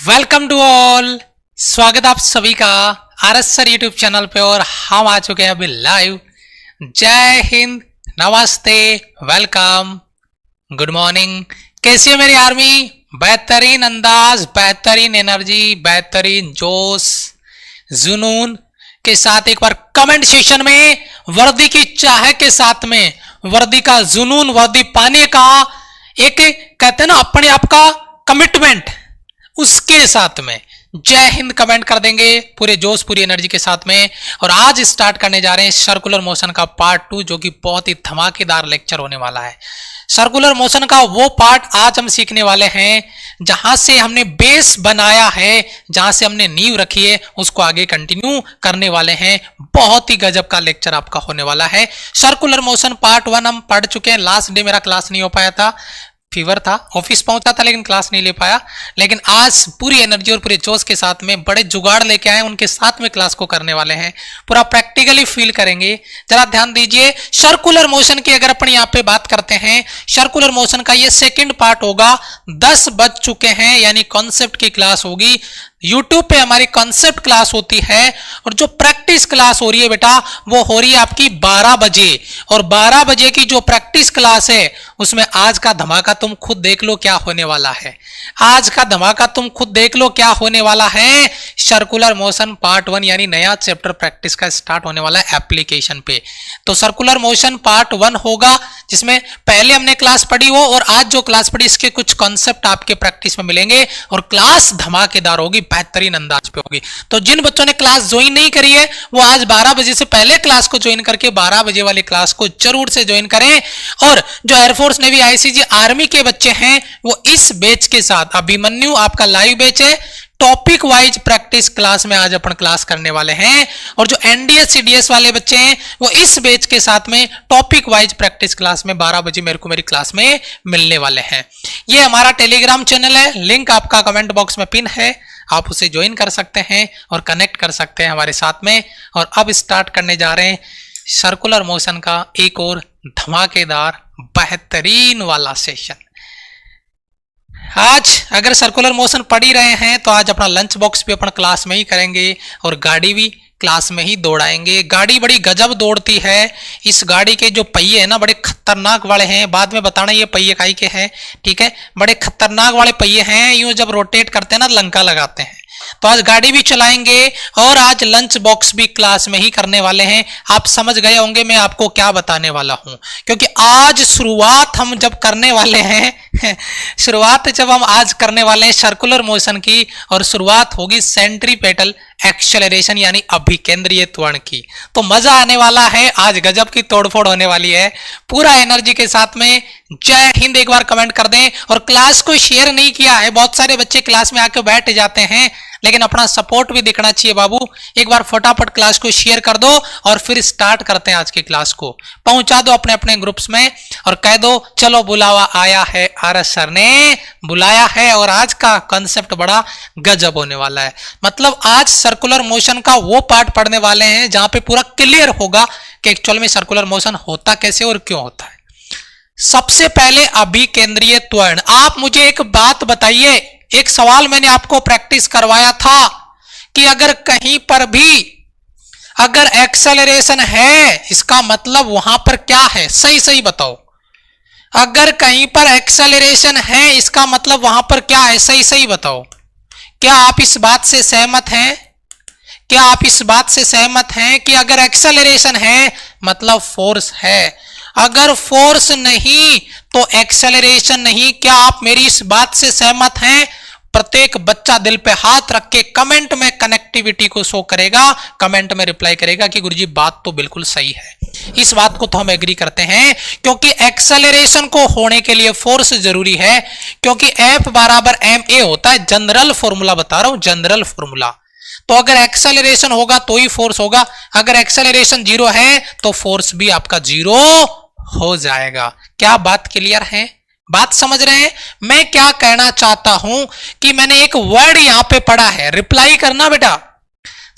Welcome to all. स्वागत आप सभी का आरएस सर यूट्यूब चैनल पे और हम आ चुके हैं अभी लाइव। जय हिंद, नमस्ते, वेलकम, गुड मॉर्निंग। कैसी है मेरी आर्मी? बेहतरीन अंदाज, बेहतरीन एनर्जी, बेहतरीन जोश, जुनून के साथ एक बार कमेंट सेक्शन में वर्दी की चाह के साथ में वर्दी का जुनून, वर्दी पाने का एक कहते हैं ना अपने आप का कमिटमेंट, उसके साथ में जय हिंद कमेंट कर देंगे पूरे जोश पूरी एनर्जी के साथ में। और आज स्टार्ट करने जा रहे हैं सर्कुलर मोशन का पार्ट 2, जो कि बहुत ही धमाकेदार लेक्चर होने वाला है। सर्कुलर मोशन का वो पार्ट आज हम सीखने वाले हैं जहां से हमने बेस बनाया है, जहां से हमने नींव रखी है, उसको आगे कंटिन्यू करने वाले हैं। बहुत ही गजब का लेक्चर आपका होने वाला है। सर्कुलर मोशन पार्ट 1 हम पढ़ चुके हैं। लास्ट डे मेरा क्लास नहीं हो पाया था, फीवर था, ऑफिस पहुंचा था लेकिन क्लास नहीं ले पाया। लेकिन आज पूरी एनर्जी और पूरे जोश के साथ में बड़े जुगाड़ लेके आए, उनके साथ में क्लास को करने वाले हैं, पूरा प्रैक्टिकली फील करेंगे। जरा ध्यान दीजिए, सर्कुलर मोशन की अगर अपन यहाँ पे बात करते हैं, सर्कुलर मोशन का ये सेकंड पार्ट होगा। 10 बज चुके हैं, यानी कॉन्सेप्ट की क्लास होगी। YouTube पे हमारी कॉन्सेप्ट क्लास होती है और जो प्रैक्टिस क्लास हो रही है बेटा, वो हो रही है आपकी 12 बजे। और 12 बजे की जो प्रैक्टिस क्लास है उसमें आज का धमाका तुम खुद देख लो क्या होने वाला है। आज का धमाका तुम खुद देख लो क्या होने वाला है। सर्कुलर मोशन पार्ट 1 यानी नया चैप्टर प्रैक्टिस का स्टार्ट होने वाला है एप्लीकेशन पे। तो सर्कुलर मोशन पार्ट 1 होगा, जिसमें पहले हमने क्लास पढ़ी हो और आज जो क्लास पढ़ी इसके कुछ कॉन्सेप्ट आपके प्रैक्टिस में मिलेंगे और क्लास धमाकेदार होगी, बेहतरीन अंदाज पे होगी। तो जिन बच्चों ने क्लास ज्वाइन नहीं करी है वो आज 12 बजे से पहले क्लास को ज्वाइन करके 12 बजे वाली क्लास को जरूर से ज्वाइन करें। और जो एयरफोर्स नेवी आईसीजी आर्मी के बच्चे हैं वो इस बैच के साथ, अभिमन्यु आपका लाइव बैच है, टॉपिक वाइज प्रैक्टिस क्लास में आज अपन क्लास करने वाले हैं। और जो एनडीएस सीडीएस वाले बच्चे हैं वो इस बैच के साथ में टॉपिक वाइज प्रैक्टिस क्लास में 12 बजे मेरे को मेरी क्लास में मिलने वाले हैं। ये हमारा टेलीग्राम चैनल है, लिंक आपका कमेंट बॉक्स में पिन है, आप उसे ज्वाइन कर सकते हैं और कनेक्ट कर सकते हैं हमारे साथ में। और अब स्टार्ट करने जा रहे हैं सर्कुलर मोशन का एक और धमाकेदार बेहतरीन वाला सेशन। आज अगर सर्कुलर मोशन पढ़ ही रहे हैं तो आज अपना लंच बॉक्स भी अपन क्लास में ही करेंगे और गाड़ी भी क्लास में ही दौड़ाएंगे। गाड़ी बड़ी गजब दौड़ती है। इस गाड़ी के जो पहिए हैं ना बड़े खतरनाक वाले हैं, बाद में बताना ये पहिए काई के हैं, ठीक है। बड़े खतरनाक वाले पहिए हैं, यूं जब रोटेट करते हैं ना लंका लगाते हैं। तो आज गाड़ी भी चलाएंगे और आज लंच बॉक्स भी क्लास में ही करने वाले हैं। आप समझ गए होंगे मैं आपको क्या बताने वाला हूं, क्योंकि आज शुरुआत हम जब करने वाले हैं शुरुआत जब हम आज करने वाले हैं सर्कुलर मोशन की, और शुरुआत होगी सेंट्रीपेटल एक्सेलरेशन यानी अभिकेंद्रीय त्वरण की। तो मजा आने वाला है, आज गजब की तोड़फोड़ होने वाली है पूरा एनर्जी के साथ में। जय हिंद एक बार कमेंट कर दें। और क्लास को शेयर नहीं किया है, बहुत सारे बच्चे क्लास में आके बैठ जाते हैं, लेकिन अपना सपोर्ट भी दिखना चाहिए बाबू। एक बार फटाफट क्लास को शेयर कर दो और फिर स्टार्ट करते हैं आज की क्लास को। पहुंचा दो अपने अपने ग्रुप्स में और कह दो चलो बुलावा आया है, आरएस सर ने बुलाया है और आज का कंसेप्ट बड़ा गजब होने वाला है। मतलब आज सर्कुलर मोशन का वो पार्ट पढ़ने वाले हैं जहां पे पूरा क्लियर होगा कि एक्चुअल में सर्कुलर मोशन होता कैसे और क्यों होता है। सबसे पहले अभिकेंद्रीय त्वरण। आप मुझे एक बात बताइए, एक सवाल मैंने आपको प्रैक्टिस करवाया था कि अगर कहीं पर भी अगर एक्सेलरेशन है इसका मतलब वहां पर क्या है, सही सही बताओ। अगर कहीं पर एक्सेलरेशन है इसका मतलब वहां पर क्या है, सही सही बताओ। क्या आप इस बात से सहमत हैं? क्या आप इस बात से सहमत हैं कि अगर एक्सेलरेशन है मतलब फोर्स है, अगर फोर्स नहीं तो एक्सेलरेशन नहीं? क्या आप मेरी इस बात से सहमत हैं? प्रत्येक बच्चा दिल पे हाथ रख के कमेंट में कनेक्टिविटी को शो करेगा, कमेंट में रिप्लाई करेगा कि गुरुजी बात तो बिल्कुल सही है। इस बात को तो हम एग्री करते हैं, क्योंकि एक्सेलरेशन को होने के लिए फोर्स जरूरी है, क्योंकि F बराबर ma होता है। जनरल फॉर्मूला बता रहा हूं, जनरल फॉर्मूला। तो अगर एक्सेलरेशन होगा तो ही फोर्स होगा, अगर एक्सेलरेशन 0 है तो फोर्स भी आपका 0 हो जाएगा। क्या बात क्लियर है? बात समझ रहे हैं? मैं क्या कहना चाहता हूं कि मैंने एक वर्ड यहां पे पढ़ा है, रिप्लाई करना बेटा,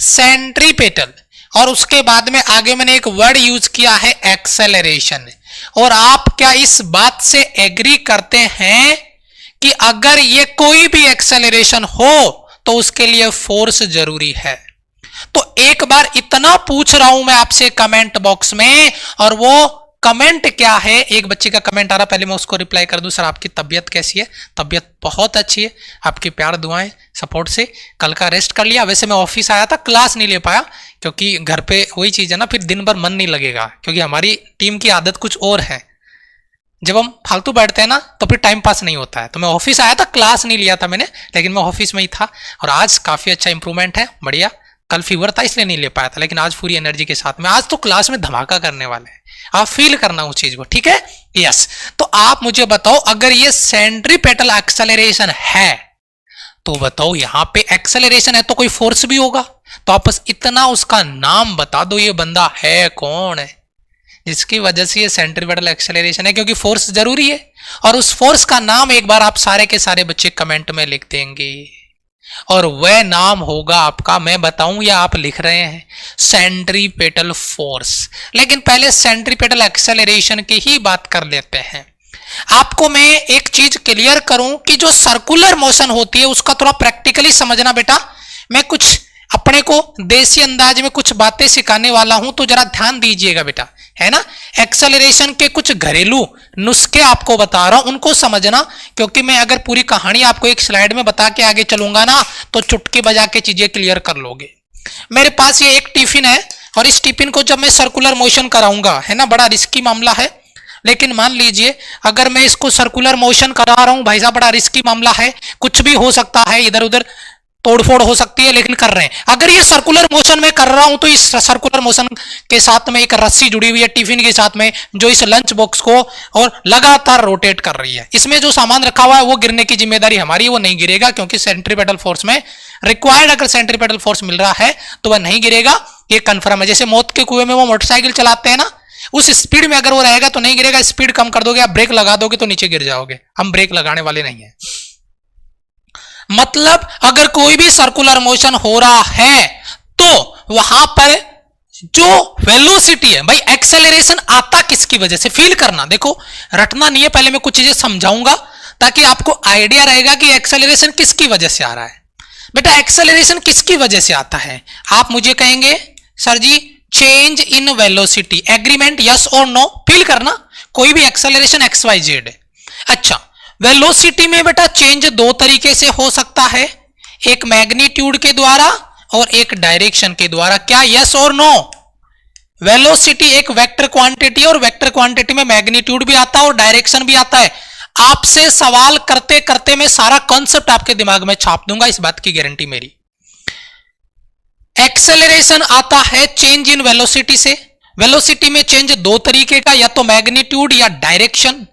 सेंट्रीपेटल, और उसके बाद में आगे मैंने एक वर्ड यूज किया है एक्सेलरेशन। और आप क्या इस बात से एग्री करते हैं कि अगर ये कोई भी एक्सेलरेशन हो तो उसके लिए फोर्स जरूरी है। तो एक बार इतना पूछ रहा हूं मैं आपसे कमेंट बॉक्स में, और वो कमेंट क्या है? एक बच्चे का कमेंट आ रहा, पहले मैं उसको रिप्लाई कर दूं। सर आपकी तबीयत कैसी है? तबीयत बहुत अच्छी है, आपकी प्यार दुआएं सपोर्ट से कल का रेस्ट कर लिया। वैसे मैं ऑफिस आया था, क्लास नहीं ले पाया क्योंकि घर पे वही चीज है ना, फिर दिन भर मन नहीं लगेगा, क्योंकि हमारी टीम की आदत कुछ और है, जब हम फालतू बैठते हैं ना तो फिर टाइम पास नहीं होता है। तो मैं ऑफिस आया था, क्लास नहीं लिया था मैंने, लेकिन मैं ऑफिस में ही था। और आज काफी अच्छा इंप्रूवमेंट है, बढ़िया। कल फीवर था इसलिए नहीं ले पाया था, लेकिन आज पूरी एनर्जी के साथ में आज तो क्लास में धमाका करने वाले हैं। आप फील करना उस चीज को, ठीक है? यस। तो आप मुझे बताओ, अगर ये सेंट्रीपेटल एक्सेलरेशन है तो बताओ यहां पे एक्सेलरेशन है तो कोई फोर्स भी होगा। तो आप बस इतना उसका नाम बता दो, ये बंदा है कौन है जिसकी वजह से ये सेंट्रीपेटल एक्सेलरेशन है, क्योंकि फोर्स जरूरी है। और उस फोर्स का नाम एक बार आप सारे के सारे बच्चे कमेंट में लिख देंगे, और वह नाम होगा आपका, मैं बताऊं या आप लिख रहे हैं? Centripetal force. लेकिन पहले सेंट्रीपेटल एक्सेलरेशन की ही बात कर लेते हैं। आपको मैं एक चीज क्लियर करूं कि जो सर्कुलर मोशन होती है उसका थोड़ा प्रैक्टिकली समझना बेटा। मैं कुछ अपने को देसी अंदाज में कुछ बातें सिखाने वाला हूं, तो जरा ध्यान दीजिएगा बेटा, है ना? एक्सेलरेशन के कुछ घरेलू नुस्खे आपको बता रहा हूं, उनको समझना, क्योंकि मैं अगर पूरी कहानी आपको एक स्लाइड में बता के आगे चलूंगा ना तो चुटकी बजा के चीजें क्लियर कर लोगे। मेरे पास ये एक टिफिन है, और इस टिफिन को जब मैं सर्कुलर मोशन कराऊंगा, है ना, बड़ा रिस्की मामला है, लेकिन मान लीजिए अगर मैं इसको सर्कुलर मोशन करा रहा हूं, भाई साहब बड़ा रिस्की मामला है, कुछ भी हो सकता है, इधर उधर तोड़फोड़ हो सकती है, लेकिन कर रहे हैं। अगर ये सर्कुलर मोशन में कर रहा हूं तो इस सर्कुलर मोशन के साथ में एक रस्सी जुड़ी हुई है टिफिन के साथ में, जो इस लंच बॉक्स को और लगातार रोटेट कर रही है। इसमें जो सामान रखा हुआ है वो गिरने की जिम्मेदारी हमारी, वो नहीं गिरेगा, क्योंकि सेंट्रीपेटल फोर्स में रिक्वायर्ड अगर सेंट्रीपेटल फोर्स मिल रहा है तो वह नहीं गिरेगा, ये कंफर्म है। जैसे मौत के कुएं में वो मोटरसाइकिल चलाते हैं ना, उस स्पीड में अगर वो रहेगा तो नहीं गिरेगा, स्पीड कम कर दोगे, आप ब्रेक लगा दोगे तो नीचे गिर जाओगे। हम ब्रेक लगाने वाले नहीं है। मतलब अगर कोई भी सर्कुलर मोशन हो रहा है तो वहां पर जो वेलोसिटी है, भाई एक्सेलरेशन आता किसकी वजह से, फील करना। देखो रटना नहीं है, पहले मैं कुछ चीजें समझाऊंगा ताकि आपको आइडिया रहेगा कि एक्सेलरेशन किसकी वजह से आ रहा है। बेटा एक्सेलरेशन किसकी वजह से आता है? आप मुझे कहेंगे sir ji change in velocity, agreement, yes और नो, फील करना। कोई भी एक्सेलरेशन एक्स वाई जेड है। अच्छा, वेलोसिटी में बेटा चेंज दो तरीके से हो सकता है, एक मैग्नीट्यूड के द्वारा और एक डायरेक्शन के द्वारा। क्या यस और नो? वेलोसिटी एक वेक्टर क्वांटिटी, और वेक्टर क्वांटिटी में मैग्नीट्यूड भी आता है और डायरेक्शन भी आता है। आपसे सवाल करते करते मैं सारा कॉन्सेप्ट आपके दिमाग में छाप दूंगा, इस बात की गारंटी मेरी। एक्सेलरेशन आता है चेंज इन वेलोसिटी से। वेलोसिटी में चेंज दो तरीके का, या तो मैग्नीट्यूड या डायरेक्शन।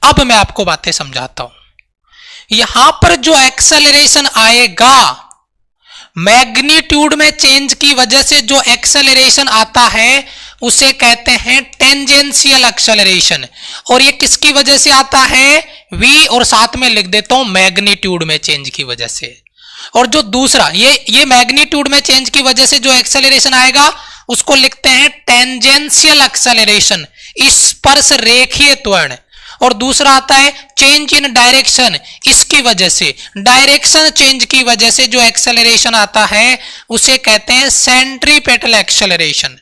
अब मैं आपको बातें समझाता हूं। यहां पर जो एक्सेलरेशन आएगा, मैग्नीट्यूड में चेंज की वजह से जो एक्सेलरेशन आता है उसे कहते हैं टेंजेंशियल एक्सेलरेशन। और ये किसकी वजह से आता है? v, और साथ में लिख देता हूं मैग्नीट्यूड में चेंज की वजह से। और जो दूसरा ये मैग्नीट्यूड में चेंज की वजह से जो एक्सेलरेशन आएगा उसको लिखते हैं टेंजेंशियल एक्सेलरेशन, स्पर्श रेखीय त्वरण। और दूसरा आता है चेंज इन डायरेक्शन, इसकी वजह से, डायरेक्शन चेंज की वजह से जो एक्सेलरेशन आता है उसे कहते हैं सेंट्रीपेटल एक्सेलरेशन।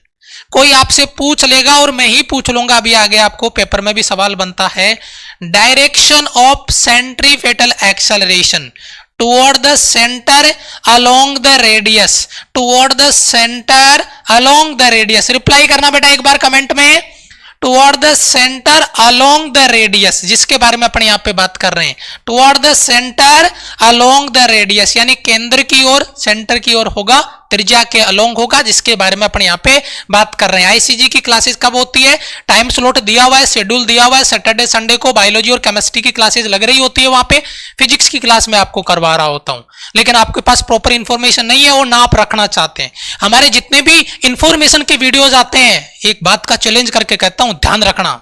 कोई आपसे पूछ लेगा, और मैं ही पूछ लूंगा अभी आगे, आपको पेपर में भी सवाल बनता है, direction of centripetal acceleration toward the center along the radius, toward the center along the radius। Reply करना बेटा एक बार कमेंट में, toward the center along the radius, जिसके बारे में अपन यहां पे बात कर रहे हैं। toward the center along the radius यानी केंद्र की ओर, सेंटर की ओर होगा, त्रिज्या के अलोंग होगा, जिसके बारे में अपन यहां पे बात कर रहे हैं। आईसीजी की क्लासेस कब होती है? टाइम स्लॉट दिया हुआ है, शेड्यूल दिया हुआ है, सैटरडे संडे को बायोलॉजी और केमिस्ट्री की क्लासेस लग रही होती है, वहां पे फिजिक्स की क्लास में आपको करवा रहा होता हूं। लेकिन आपके पास प्रॉपर इंफॉर्मेशन नहीं है और ना आप रखना चाहते हैं। हमारे जितने भी इंफॉर्मेशन के वीडियोज आते हैं, एक बात का चैलेंज करके कहता हूं, ध्यान रखना।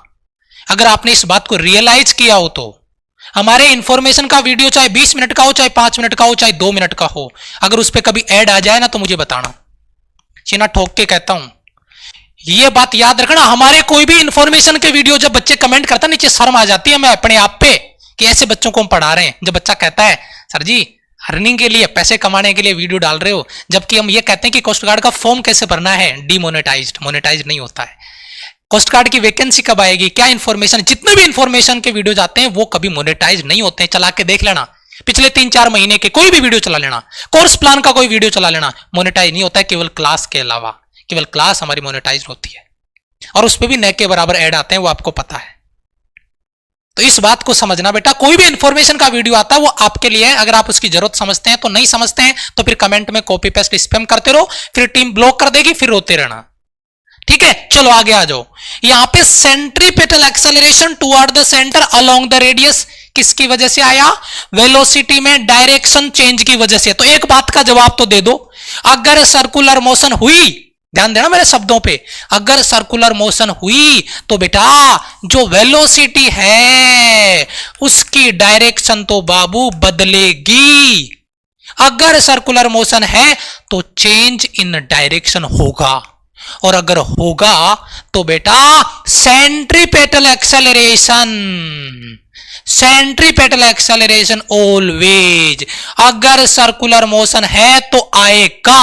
अगर आपने इस बात को रियलाइज किया हो तो हमारे इंफॉर्मेशन का वीडियो चाहे 20 मिनट का हो, चाहे 5 मिनट का हो, चाहे 2 मिनट का हो, अगर उस पर कभी ऐड आ जाए ना तो मुझे बताना। सीना ठोक के कहता हूं, यह बात याद रखना। हमारे कोई भी इंफॉर्मेशन के वीडियो जब बच्चे कमेंट करते हैं, नीचे शर्म आ जाती है मैं अपने आप पे कि ऐसे बच्चों को हम पढ़ा रहे हैं, जब बच्चा कहता है सर जी अर्निंग के लिए, पैसे कमाने के लिए वीडियो डाल रहे हो, जबकि हम ये कहते हैं कि कोस्ट गार्ड का फॉर्म कैसे भरना है, डीमोनेटाइज्ड, मोनेटाइज नहीं होता है। कोस्ट गार्ड की वैकेंसी कब आएगी, क्या इंफॉर्मेशन, जितने भी इंफॉर्मेशन के वीडियो जाते हैं वो कभी मोनेटाइज नहीं होते हैं। चला के देख लेना, पिछले 3-4 महीने के कोई भी वीडियो चला लेना, कोर्स प्लान का कोई वीडियो चला लेना, मोनेटाइज नहीं होता है, केवल क्लास के अलावा। केवल क्लास हमारी मोनेटाइज होती है और उस पर भी न के बराबर ऐड आते हैं, वो आपको पता है। तो इस बात को समझना बेटा, कोई भी इंफॉर्मेशन का वीडियो आता है वो आपके लिए है, अगर आप उसकी जरूरत समझते हैं तो, नहीं समझते हैं तो फिर कमेंट में कॉपी पेस्ट स्पैम करते रहो, फिर टीम ब्लॉक कर देगी, फिर रोते रहना। ठीक है, चलो आगे आ जाओ। यहां पे centripetal acceleration toward the centre along the radius किसकी वजह से आया, वेलोसिटी में डायरेक्शन चेंज की वजह से। तो एक बात का जवाब तो दे दो, अगर सर्कुलर मोशन हुई, ध्यान देना मेरे शब्दों पे, अगर सर्कुलर मोशन हुई तो बेटा जो वेलोसिटी है उसकी डायरेक्शन तो बाबू बदलेगी। अगर सर्कुलर मोशन है तो चेंज इन डायरेक्शन होगा, और अगर होगा तो बेटा centripetal acceleration, centripetal acceleration always, अगर सर्कुलर मोशन है तो आएगा,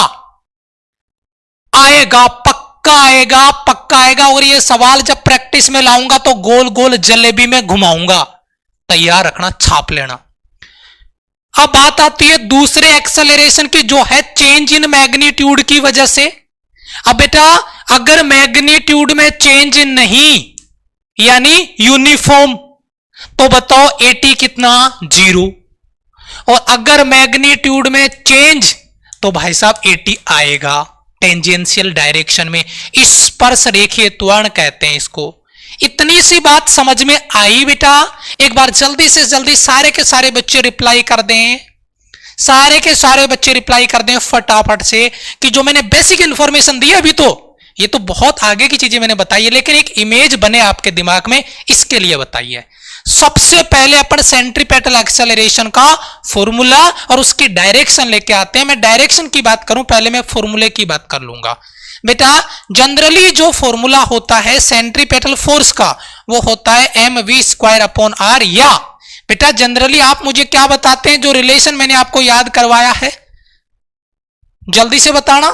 आएगा, पक्का आएगा, पक्का आएगा। और ये सवाल जब प्रैक्टिस में लाऊंगा तो गोल गोल जलेबी में घुमाऊंगा, तैयार रखना, छाप लेना। अब बात आती है दूसरे एक्सेलरेशन की, जो है चेंज इन मैग्नीट्यूड की वजह से। अब बेटा अगर मैग्नीट्यूड में चेंज नहीं यानी यूनिफॉर्म, तो बताओ एटी कितना, 0। और अगर मैग्नीट्यूड में चेंज तो भाई साहब एटी आएगा टेंजेंशियल डायरेक्शन में, स्पर्श रेखीय त्वरण कहते हैं इसको। इतनी सी बात समझ में आई बेटा? एक बार जल्दी से जल्दी सारे के सारे बच्चे रिप्लाई कर दें, सारे के सारे बच्चे रिप्लाई कर दें फटाफट से, कि जो मैंने बेसिक इंफॉर्मेशन दी अभी, तो ये तो बहुत आगे की चीजें मैंने बताई है, लेकिन एक इमेज बने आपके दिमाग में, इसके लिए बताइए। सबसे पहले अपन सेंट्रीपेटल एक्सेलरेशन का फॉर्मूला और उसकी डायरेक्शन लेके आते हैं। मैं डायरेक्शन की बात करूं, पहले मैं फॉर्मूले की बात कर लूंगा। बेटा जनरली जो फॉर्मूला होता है सेंट्रीपेटल फोर्स का, वो होता है mv²/r, या बेटा जनरली आप मुझे क्या बताते हैं, जो रिलेशन मैंने आपको याद करवाया है, जल्दी से बताना,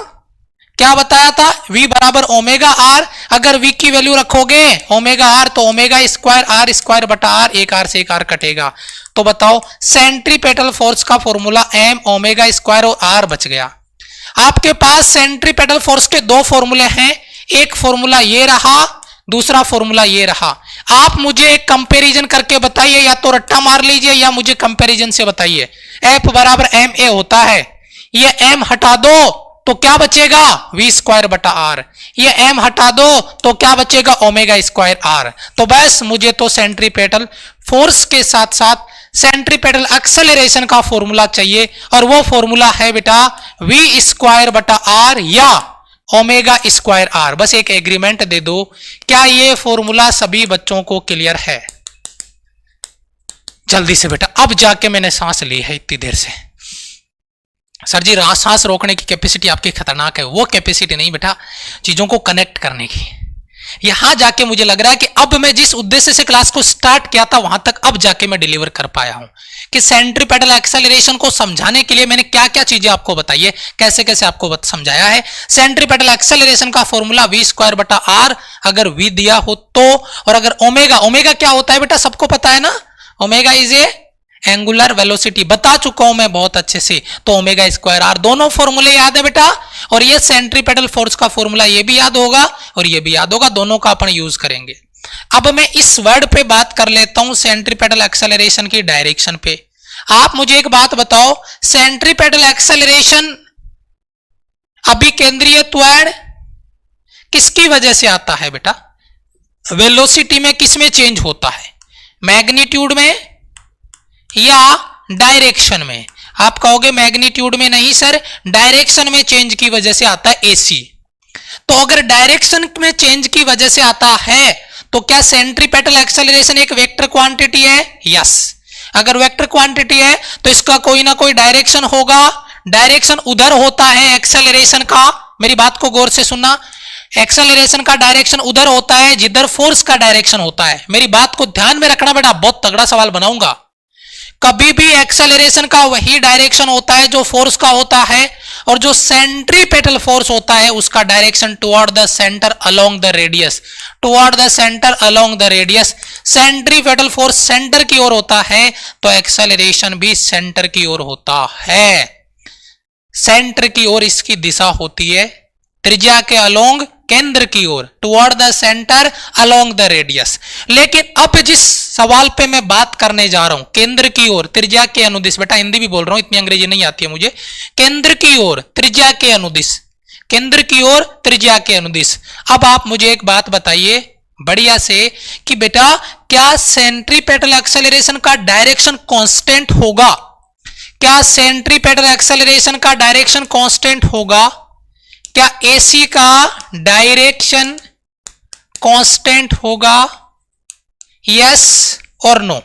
क्या बताया था, v बराबर ओमेगा आर। अगर v की वैल्यू रखोगे ओमेगा आर तो ओमेगा²r²/r, एक आर से एक आर कटेगा। तो बताओ सेंट्रीपेटल फोर्स का फॉर्मूला m ओमेगा² और r बच गया। आपके पास सेंट्रीपेटल फोर्स के दो फॉर्मूले हैं, एक फॉर्मूला ये रहा, दूसरा फॉर्मूला ये रहा। आप मुझे एक कंपैरिजन करके बताइए, या तो रट्टा मार लीजिए या मुझे कंपैरिजन से बताइए। F बराबर ma होता है, ये m हटा दो तो क्या बचेगा, v²/r, ये m हटा दो तो क्या बचेगा, ओमेगा²r। तो बस मुझे तो सेंट्रीपेटल फोर्स के साथ साथ सेंट्रीपेटल एक्सेलरेशन का फॉर्मूला चाहिए, और वो फॉर्मूला है बेटा v²/r या ओमेगा²r। बस एक एग्रीमेंट दे दो। क्या ये फॉर्मूला सभी बच्चों को क्लियर है? जल्दी से बेटा, अब जाके मैंने सांस ली है इतनी देर से। सर जी सांस रोकने की कैपेसिटी आपकी खतरनाक है, वो कैपेसिटी नहीं बेटा, चीजों को कनेक्ट करने की। यहां जाके मुझे लग रहा है कि अब मैं जिस उद्देश्य से क्लास को स्टार्ट किया था वहां तक अब जाके मैं डिलीवर कर पाया हूं, कि सेंट्रीपेटल एक्सेलरेशन को समझाने के लिए मैंने क्या क्या चीजें आपको बताई है, कैसे कैसे आपको समझाया है। सेंट्रीपेटल एक्सेलरेशन का फॉर्मूला v²/r, अगर v दिया हो तो, और अगर ओमेगा, ओमेगा क्या होता है बेटा सबको पता है ना, omega is a angular velocity, बता चुका हूं मैं बहुत अच्छे से। तो ओमेगा²r, दोनों फॉर्मूले याद है बेटा, और ये सेंट्रीपेटल फोर्स का फॉर्मूला ये भी याद होगा और ये भी याद होगा, दोनों का अपन यूज करेंगे। अब मैं इस वर्ड पे बात कर लेता हूं, सेंट्रीपेटल एक्सेलरेशन की डायरेक्शन पे। आप मुझे एक बात बताओ, सेंट्रीपेटल एक्सेलरेशन अभिकेंद्रीय त्वरण किसकी वजह से आता है बेटा? वेलोसिटी में किसमें चेंज होता है, मैग्नीट्यूड में या डायरेक्शन में? आप कहोगे मैग्नीट्यूड में नहीं सर, डायरेक्शन में चेंज की वजह से आता है एसी। तो अगर डायरेक्शन में चेंज की वजह से आता है तो क्या सेंट्रीपेटल एक्सेलरेशन एक वेक्टर क्वांटिटी है? यस। अगर वेक्टर क्वांटिटी है तो इसका कोई ना कोई डायरेक्शन होगा, डायरेक्शन उधर होता है एक्सेलरेशन का, मेरी बात को गौर से सुनना, एक्सेलरेशन का डायरेक्शन उधर होता है जिधर फोर्स का डायरेक्शन होता है। मेरी बात को ध्यान में रखना बेटा, बहुत तगड़ा सवाल बनाऊंगा, कभी भी एक्सेलरेशन का वही डायरेक्शन होता है जो फोर्स का होता है, और जो सेंट्रीपेटल फोर्स होता है उसका direction toward the centre along the radius, toward the centre along the radius. Centripetal force centre की ओर होता है तो एक्सेलरेशन भी सेंटर की ओर होता है, सेंटर की ओर इसकी दिशा होती है, त्रिज्या के अलोंग केंद्र की ओर, toward the centre along the radius. लेकिन अब जिस सवाल पे मैं बात करने जा रहा हूं, केंद्र की ओर त्रिज्या के अनुदिश, बेटा हिंदी भी बोल रहा हूं, इतनी अंग्रेजी नहीं आती है मुझे, केंद्र की ओर त्रिज्या के अनुदिश, केंद्र की ओर त्रिज्या के अनुदिश। अब आप मुझे एक बात बताइए बढ़िया से कि बेटा क्या सेंट्रीपेटल एक्सेलरेशन का डायरेक्शन कांस्टेंट होगा? क्या सेंट्रीपेटल एक्सेलरेशन का डायरेक्शन कांस्टेंट होगा? क्या एसी का डायरेक्शन कांस्टेंट होगा? यस और नो,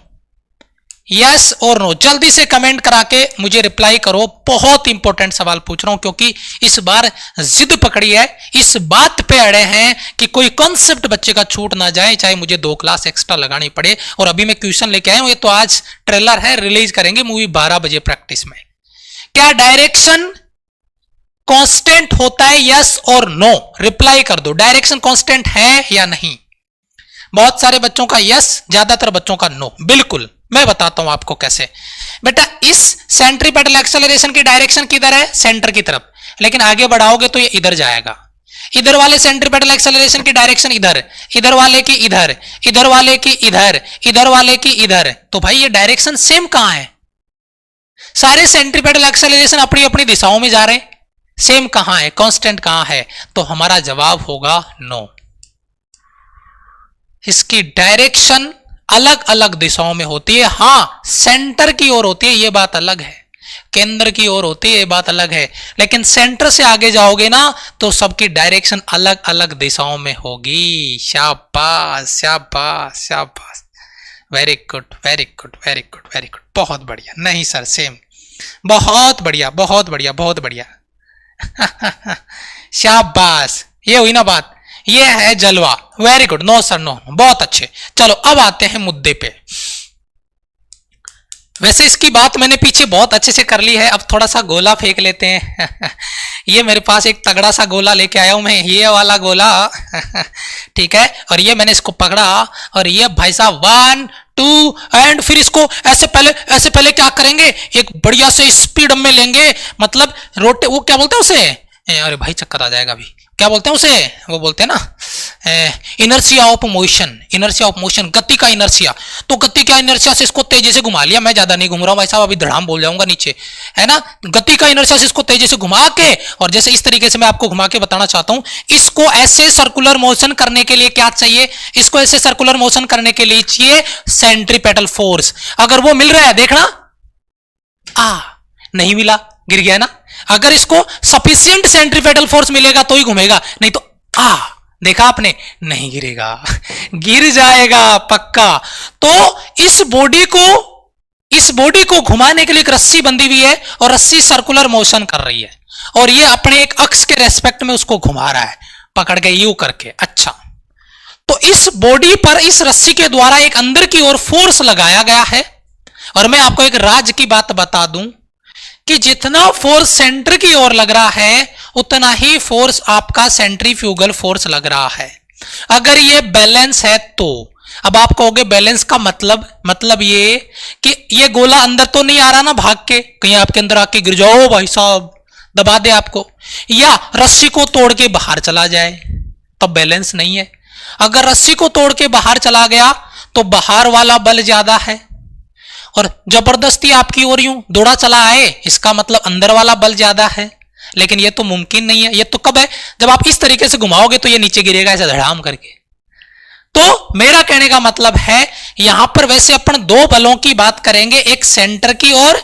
यस और नो, जल्दी से कमेंट करा के मुझे रिप्लाई करो। बहुत इंपॉर्टेंट सवाल पूछ रहा हूं क्योंकि इस बार जिद पकड़ी है, इस बात पे अड़े हैं कि कोई कॉन्सेप्ट बच्चे का छूट ना जाए, चाहे मुझे 2 क्लास एक्स्ट्रा लगानी पड़े। और अभी मैं क्वेश्चन लेके आया हूं, ये तो आज ट्रेलर है, रिलीज करेंगे मूवी 12 बजे प्रैक्टिस में। क्या डायरेक्शन कांस्टेंट होता है? यस और नो, रिप्लाई कर दो। डायरेक्शन कांस्टेंट है या नहीं? बहुत सारे बच्चों का यस, ज्यादातर बच्चों का नो। बिल्कुल, मैं बताता हूं आपको कैसे। बेटा इस सेंट्रीपेटल एक्सेलरेशन की डायरेक्शन किधर है? सेंटर की तरफ, लेकिन आगे बढ़ाओगे तो ये इधर जाएगा। इधर वाले सेंट्रीपेटल एक्सेलरेशन की डायरेक्शन इधर, इधर वाले की इधर, इधर वाले की इधर, इधर वाले की इधर। तो भाई ये डायरेक्शन सेम कहां है? सारे सेंट्रीपेटल एक्सेलरेशन अपनी अपनी दिशाओं में जा रहे हैं, सेम कहां है? कांस्टेंट कहां है? तो हमारा जवाब होगा नो। इसकी डायरेक्शन अलग अलग दिशाओं में होती है। हां, सेंटर की ओर होती है, यह बात अलग है, केंद्र की ओर होती है, यह बात अलग है, लेकिन सेंटर से आगे जाओगे ना तो सबकी डायरेक्शन अलग अलग दिशाओं में होगी। शाबाश शाबाश शाबाश, very good very good very good very good, बहुत बढ़िया। नहीं सर सेम, बहुत बढ़िया बहुत बढ़िया बहुत बढ़िया। शाबाश, ये हुई ना बात, ये है जलवा। Very good, no sir no, बहुत अच्छे। चलो अब आते हैं मुद्दे पे। वैसे इसकी बात मैंने पीछे बहुत अच्छे से कर ली है, अब थोड़ा सा गोला फेंक लेते हैं। ये मेरे पास एक तगड़ा सा गोला लेके आया हूं मैं, ये वाला गोला। ठीक है, और ये मैंने इसको पकड़ा और ये भाई साहब 1 2 एंड फिर इसको ऐसे पहले क्या करेंगे, एक बढ़िया से स्पीड में लेंगे, मतलब रोटे, वो क्या बोलते हैं उसे, अरे भाई चक्कर आ जाएगा अभी, क्या बोलते हैं उसे, वो बोलते हैं ना inertia of motion, inertia of motion, गति का इनर्शिया। तो गति का इनर्शिया से इसको तेजी से घुमा लिया, मैं ज्यादा नहीं घूम रहा हूं भाई साहब, अभी धड़ाम बोल जाऊंगा नीचे, है ना। गति का इनर्शिया से इसको तेजी से घुमा के, और जैसे इस तरीके से मैं आपको घुमा के बताना चाहता हूं, इसको ऐसे सर्कुलर मोशन करने के लिए क्या चाहिए? इसको ऐसे सर्कुलर मोशन करने के लिए चाहिए सेंट्रीपेटल फोर्स। अगर वो मिल रहा है, देखना, नहीं मिला, गिर गया ना। अगर इसको सफिशिएंट सेंट्रीपेटल फोर्स मिलेगा तो ही घूमेगा, नहीं तो देखा आपने, नहीं गिरेगा, गिर जाएगा पक्का। तो इस बॉडी को घुमाने के लिए एक रस्सी बंधी हुई है और रस्सी सर्कुलर मोशन कर रही है, और ये अपने एक अक्ष के रेस्पेक्ट में उसको घुमा रहा है, पकड़ के यू करके। अच्छा, तो इस बॉडी पर इस रस्सी के द्वारा एक अंदर की ओर फोर्स लगाया गया है, और मैं आपको एक राज की बात बता दूं कि जितना फोर्स सेंटर की ओर लग रहा है उतना ही फोर्स आपका सेंट्रीफ्यूगल फोर्स लग रहा है। अगर ये बैलेंस है तो, अब आप कहोगे बैलेंस का मतलब ये कि ये गोला अंदर तो नहीं आ रहा ना भाग के, कहीं आपके अंदर आके गिर जाओ भाई साहब, दबा दे आपको, या रस्सी को तोड़ के बाहर चला जाए, तब बैलेंस नहीं है। अगर रस्सी को तोड़ के बाहर चला गया तो बाहर वाला बल ज्यादा है, और जबरदस्ती आपकी ओर यूं दौड़ा चला आए, इसका मतलब अंदर वाला बल ज्यादा है। लेकिन ये तो मुमकिन नहीं है। ये तो कब है? जब आप इस तरीके से घुमाओगे तो ये नीचे गिरेगा ऐसे धड़ाम करके। तो मेरा कहने का मतलब है, यहां पर वैसे अपन 2 बलों की बात करेंगे, एक सेंटर की ओर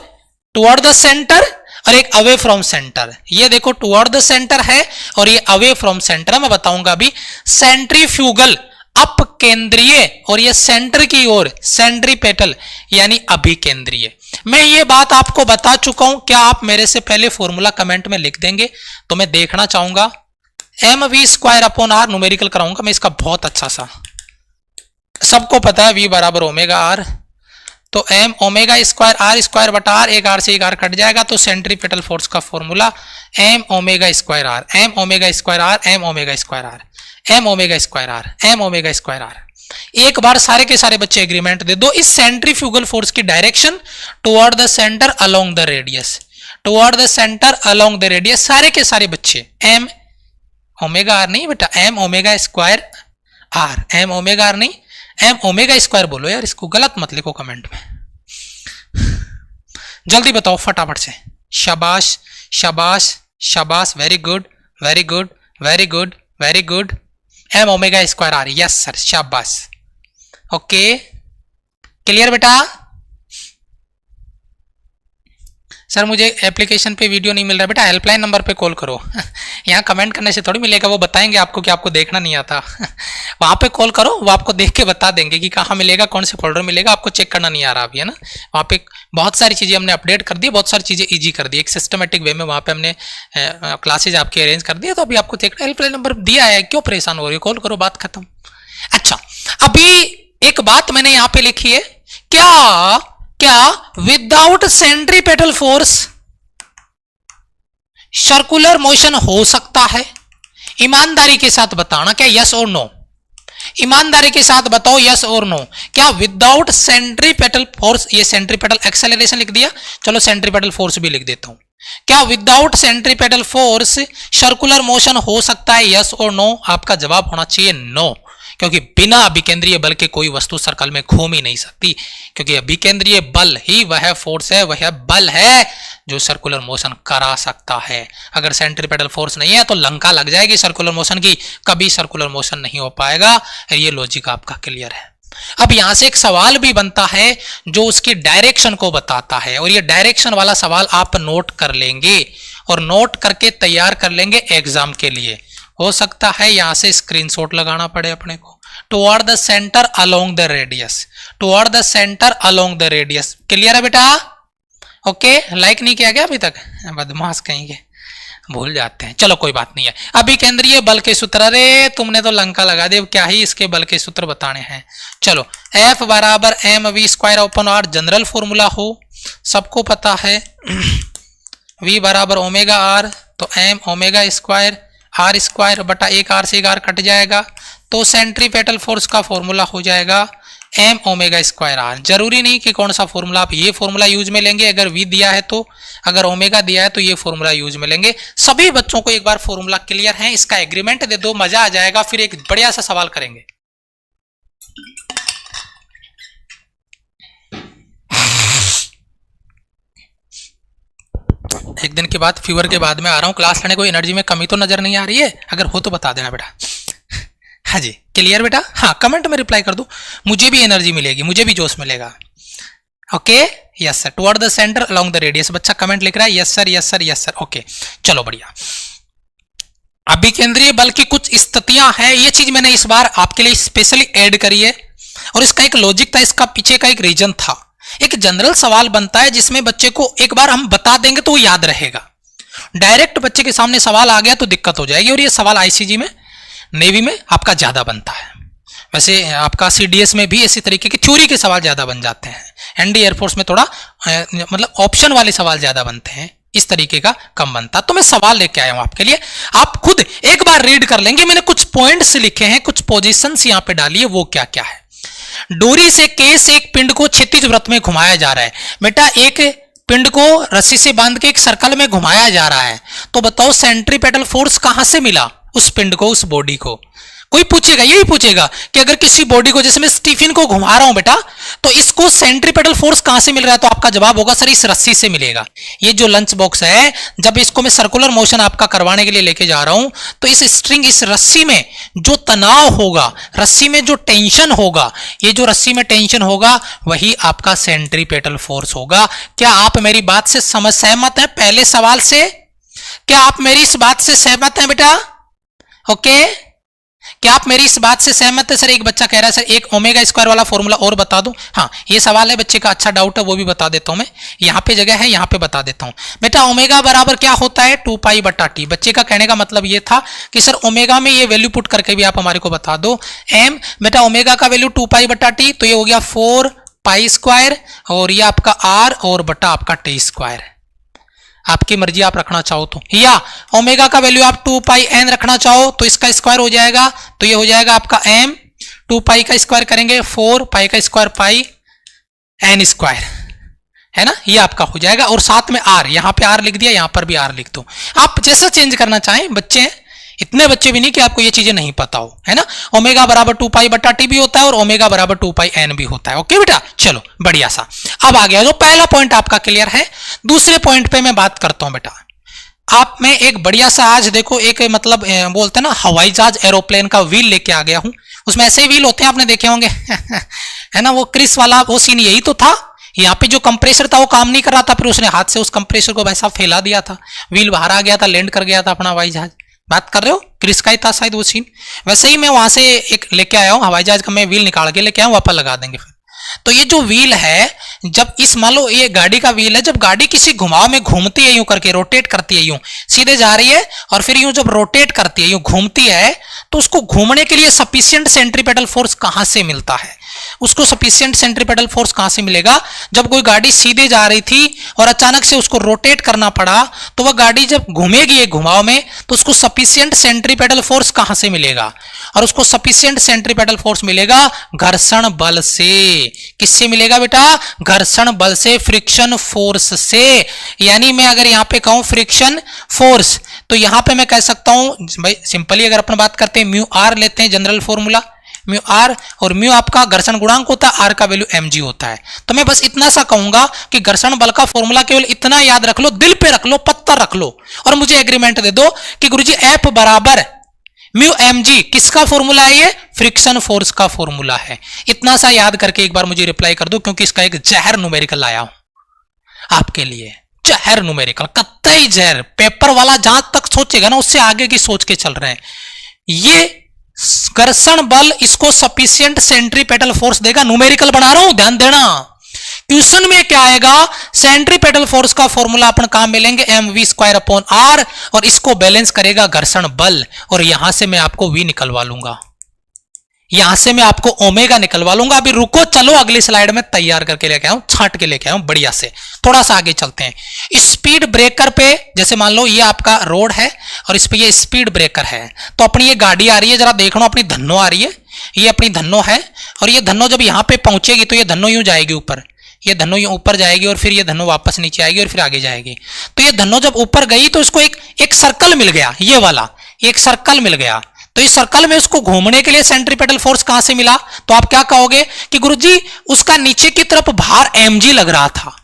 टुवर्ड द सेंटर, और एक अवे फ्रॉम सेंटर। ये देखो टुवर्ड द सेंटर है और ये अवे फ्रॉम सेंटर है। मैं बताऊंगा अभी। सेंट्रीफ्यूगल अप केंद्रीय, और ये सेंटर की ओर सेंट्रीपेटल यानी अभिकेंद्रीय। मैं ये बात आपको बता चुका हूं, क्या आप मेरे से पहले फॉर्मूला कमेंट में लिख देंगे तो मैं देखना चाहूंगा। mv² न्यूमेरिकल कराऊंगा मैं इसका बहुत अच्छा सा, सबको पता है v = ω r, तो m omega square r square बटा आर, एक आर से एक आर कट जाएगा, तो सेंट्रीपिटल फोर्स का formula m omega square r, m omega square r, m omega square r, m omega square r, m omega square r. एक बार सारे के सारे बच्चे एग्रीमेंट दे दो, इस सेंट्रीफ्यूगल फोर्स की direction toward the centre along the radius, toward the centre along the radius, सारे के सारे बच्चे एम ओमेगा आर नहीं बेटा, m omega square r, m omega r नहीं, एम ओमेगा स्क्वायर बोलो यार, इसको गलत मत लिखो कमेंट में। जल्दी बताओ फटाफट से, शाबाश शाबाश शाबाश, very good very good very good very good, m omega square r, yes sir, शाबाश, ओके क्लियर बेटा। सर मुझे एप्लीकेशन पे वीडियो नहीं मिल रहा बेटा, हेल्पलाइन नंबर पे कॉल करो। यहाँ कमेंट करने से थोड़ी मिलेगा, वो बताएंगे आपको कि आपको देखना नहीं आता। वहां पे कॉल करो, वो आपको देख के बता देंगे कि कहाँ मिलेगा, कौन से फोल्डर मिलेगा, आपको चेक करना नहीं आ रहा अभी, है ना। वहाँ पे बहुत सारी चीजें हमने अपडेट कर दी, बहुत सारी चीजें ईजी कर दी, एक सिस्टमेटिक वे में वहाँ पे हमने क्लासेज आपके अरेंज कर दिए, तो अभी आपको देखना, हेल्पलाइन नंबर दिया है, क्यों परेशान हो रही हो, कॉल करो, बात खत्म। अच्छा, अभी एक बात मैंने यहाँ पे लिखी है, क्या without centripetal force circular motion हो सकता है? ईमानदारी के साथ बताना, क्या यस और नो, ईमानदारी के साथ बताओ यस और नो। क्या विदाउट सेंट्रीपेटल फोर्स, ये सेंट्रीपेटल एक्सेलरेशन लिख दिया, चलो सेंट्रीपेटल फोर्स भी लिख देता हूं, क्या without centripetal force circular motion हो सकता है, यस और नो? आपका जवाब होना चाहिए नो, क्योंकि बिना अभिकेंद्रीय बल के कोई वस्तु सर्कल में घूम ही नहीं सकती, क्योंकि अभिकेंद्रीय बल ही वह फोर्स है, वह बल है जो सर्कुलर मोशन करा सकता है। अगर सेंट्रीपेटल फोर्स नहीं है तो लंका लग जाएगी सर्कुलर मोशन की, कभी सर्कुलर मोशन नहीं हो पाएगा। ये लॉजिक आपका क्लियर है। अब यहां से एक सवाल भी बनता है जो उसकी डायरेक्शन को बताता है, और ये डायरेक्शन वाला सवाल आप नोट कर लेंगे और नोट करके तैयार कर लेंगे एग्जाम के लिए। हो सकता है यहां से स्क्रीनशॉट लगाना पड़े अपने को, toward the centre along the radius, toward the centre along the radius. Clear है बेटा? ओके, लाइक नहीं किया गया अभी तक, बदमाश कहेंगे, भूल जाते हैं, चलो कोई बात नहीं है। अभी केंद्रीय बल के सूत्र, अरे तुमने तो लंका लगा दी, क्या ही इसके बल के सूत्र बताने हैं। चलो, F बराबर m v square upon r, general formula हो, सबको पता है। V बराबर ओमेगा आर, तो m omega square r square बटा एक आर से एक आर कट जाएगा, तो सेंट्रीपेटल फोर्स का फॉर्मूला हो जाएगा एम ओमेगा स्क्वायर आर। जरूरी नहीं कि कौन सा फॉर्मूला, आप ये फॉर्मूला यूज में लेंगे अगर V दिया है तो, अगर ओमेगा दिया है तो ये फॉर्मूला यूज में लेंगे। सभी बच्चों को एक बार फॉर्मूला क्लियर है, इसका एग्रीमेंट दे दो, मजा आ जाएगा, फिर एक बढ़िया सा सवाल करेंगे। एक दिन के बाद, फीवर के बाद में आ रहा हूं क्लास लेने, कोई एनर्जी में कमी तो नजर नहीं आ रही है? अगर हो तो बता देना बेटा। हाँ जी, क्लियर बेटा? हाँ, कमेंट में रिप्लाई कर दो, मुझे भी एनर्जी मिलेगी, मुझे भी जोश मिलेगा। Okay, yes sir, toward the centre along the radius, बच्चा कमेंट लिख रहा है, yes sir yes sir yes sir. Okay, चलो बढ़िया। अभिकेंद्रीय बल की कुछ स्थितियां हैं, ये चीज मैंने इस बार आपके लिए स्पेशली ऐड करी है, और इसका एक लॉजिक था, इसका पीछे का एक रीजन था। एक जनरल सवाल बनता है जिसमें बच्चे को एक बार हम बता देंगे तो वो याद रहेगा, डायरेक्ट बच्चे के सामने सवाल आ गया तो दिक्कत हो जाएगी, और ये सवाल आईसीजी में, नेवी में आपका ज्यादा बनता है। वैसे आपका सीडीएस में भी इसी तरीके की थ्योरी के सवाल ज्यादा बन जाते हैं, एनडी एयरफोर्स में थोड़ा मतलब ऑप्शन वाले सवाल ज्यादा बनते हैं, इस तरीके का कम बनता। तो मैं सवाल लेके आया हूं आपके लिए, आप खुद एक बार रीड कर लेंगे। मैंने कुछ पॉइंट्स लिखे हैं, कुछ पोजीशंस यहां पे डाली है, वो क्या क्या है। डोरी से केस एक पिंड को क्षैतिज वृत्त में घुमाया जा रहा है। बेटा, एक पिंड को रस्सी से बांध के एक सर्कल में घुमाया जा रहा है, तो बताओ सेंट्रीपेटल फोर्स कहां से मिला उस पिंड को, उस बॉडी को? कोई पूछेगा, यही पूछेगा कि अगर किसी बॉडी को, जैसे मैं स्टीफन को घुमा रहा हूं बेटा, तो इसको सेंट्रीपेटल फोर्स कहां से मिल रहा है? तो आपका जवाब होगा सर इस रस्सी से मिलेगा। ये जो लंच बॉक्स है, जब इसको मैं सर्कुलर मोशन आपका करवाने के लिए लेके जा रहा हूं, तो इस स्ट्रिंग, इस रस्सी में जो तनाव होगा, रस्सी में जो टेंशन होगा, ये जो रस्सी में टेंशन होगा वही आपका सेंट्रीपेटल फोर्स होगा। क्या आप मेरी बात से सहमत हैं? पहले सवाल से क्या आप मेरी इस बात से सहमत हैं बेटा? ओके, क्या आप मेरी इस बात से सहमत है? सर एक बच्चा कह रहा है सर एक ओमेगा स्क्वायर वाला फॉर्मूला और बता दूं। हाँ, ये सवाल है बच्चे का, अच्छा डाउट है, वो भी बता देता हूं मैं, यहां पे जगह है, यहां पे बता देता हूं। बेटा, ओमेगा बराबर क्या होता है? 2 पाई बटा टी। बच्चे का कहने का मतलब ये था कि सर ओमेगा में ये वैल्यू पुट करके भी आप हमारे को बता दो। एम, बेटा ओमेगा का वैल्यू 2 पाई बटा टी, तो ये हो गया 4 पाई स्क्वायर और ये आपका आर और बटा आपका टी स्क्वायर। आपकी मर्जी, आप रखना चाहो तो, या ओमेगा का वैल्यू आप 2 पाई एन रखना चाहो तो इसका स्क्वायर हो जाएगा, तो ये हो जाएगा आपका एम, 2 पाई का स्क्वायर करेंगे 4 पाई का स्क्वायर पाई एन स्क्वायर, है ना, ये आपका हो जाएगा। और साथ में आर, यहां पे आर लिख दिया, यहां पर भी आर लिख दो, आप जैसा चेंज करना चाहें। बच्चे हैं, इतने बच्चे भी नहीं कि आपको ये चीजें नहीं पता हो, है ना। ओमेगा बराबर 2 पाई बटा टी भी होता है और ओमेगा बराबर 2 पाई एन भी होता है। ओके बेटा, चलो बढ़िया सा। अब आ गया जो पहला पॉइंट आपका क्लियर है। दूसरे पॉइंट पे मैं बात करता हूं बेटा। आप में एक बढ़िया सा आज देखो, एक मतलब बोलते हैं ना हवाई जहाज एरोप्लेन का व्हील लेके आ गया हूं। उसमें ऐसे व्हील होते हैं, आपने देखे होंगे है ना, वो क्रिस वाला वो सीन यही तो था। यहाँ पे जो कंप्रेसर था वो काम नहीं कर रहा था, फिर उसने हाथ से उस कंप्रेसर को वैसा फैला दिया था, व्हील बाहर आ गया था, लैंड कर गया था अपना हवाई जहाज। बात कर रहे हो, क्रिस का ही था शायद वो सीन। वैसे ही मैं वहां से एक लेके आया हूं हवाई जहाज का, मैं व्हील निकाल के लेके आया हूं, वापस लगा देंगे फिर। तो ये जो व्हील है, जब इस मान लो ये गाड़ी का व्हील है, जब गाड़ी किसी घुमाव में घूमती है यूं करके, रोटेट करती है, यूं सीधे जा रही है और फिर यूं जब रोटेट करती है, यूं घूमती है, तो उसको घूमने के लिए सफिशिएंट सेंट्रीपेटल फोर्स कहां से मिलता है? उसको सफिशिएंट सेंट्रीपेटल फोर्स कहां से मिलेगा? जब कोई गाड़ी सीधे जा रही थी और अचानक से उसको रोटेट करना पड़ा, तो वह गाड़ी जब घूमेगी एक घुमाव में, तो उसको सफिशिएंट सेंट्रीपेटल फोर्स कहां से मिलेगा? और उसको सफिशिएंट सेंट्रीपेटल फोर्स मिलेगा घर्षण बल से। किससे मिलेगा बेटा? घर्षण बल से, फ्रिक्शन फोर्स से। यानी मैं अगर यहां पे कहूं फ्रिक्शन फोर्स, तो यहां पे मैं कह सकता हूं भाई, सिंपली अगर अपन बात करते हैं, म्यू आर लेते हैं जनरल फॉर्मूला, म्यू आर, और म्यू आपका घर्षण गुणांक होता है, आर का वैल्यू mg होता है। तो मैं बस इतना सा कहूंगा कि घर्षण बल का फॉर्मूला केवल इतना याद रख लो, दिल पे रख लो, पत्थर रख लो, और मुझे एग्रीमेंट दे दो कि गुरुजी एफ बराबर म्यू mg किसका फॉर्मूला है? ये फ्रिक्शन फोर्स का फॉर्मूला है। इतना सा याद करके एक बार मुझे रिप्लाई कर दो, क्योंकि इसका एक जहर न्यूमेरिकल लाया हूं आपके लिए। जहर न्यूमेरिकल, कतई जहर। पेपर वाला जहां तक सोचेगा ना, उससे आगे की सोच के चल रहे हैं। ये घर्षण बल इसको सफिशिएंट सेंट्रीपेटल फोर्स देगा। न्यूमेरिकल बना रहा हूं, ध्यान देना। क्वेश्चन में क्या आएगा? सेंट्रीपेटल फोर्स का फॉर्मूला अपन कहां मिलेंगे? mv स्क्वायर अपॉन आर, और इसको बैलेंस करेगा घर्षण बल, और यहां से मैं आपको v निकलवा लूंगा, यहां से मैं आपको ओमेगा निकलवा लूंगा। अभी रुको, चलो अगली स्लाइड में तैयार करके लेके आऊं, छांट के लेके आऊं बढ़िया से। थोड़ा सा आगे चलते हैं। स्पीड ब्रेकर पे, जैसे मान लो ये आपका रोड है और इस पे ये स्पीड ब्रेकर है, तो अपनी ये गाड़ी आ रही है, जरा देख लो, अपनी धन्नो आ रही है, ये अपनी धन्नो है, और ये धन्नो जब यहां पे पहुंचेगी तो ये धन्नो यूं जाएगी ऊपर, ये धन्नो यूं ऊपर जाएगी, और फिर ये धन्नो वापस नीचे आएगी और फिर आगे जाएगी। तो ये धन्नो जब ऊपर गई तो इसको एक सर्कल मिल गया, ये वाला एक सर्कल मिल गया। तो इस सर्कल में उसको घूमने के लिए सेंट्रीपेटल फोर्स कहां से मिला? तो आप क्या कहोगे कि गुरुजी उसका नीचे की तरफ भार mg लग रहा था।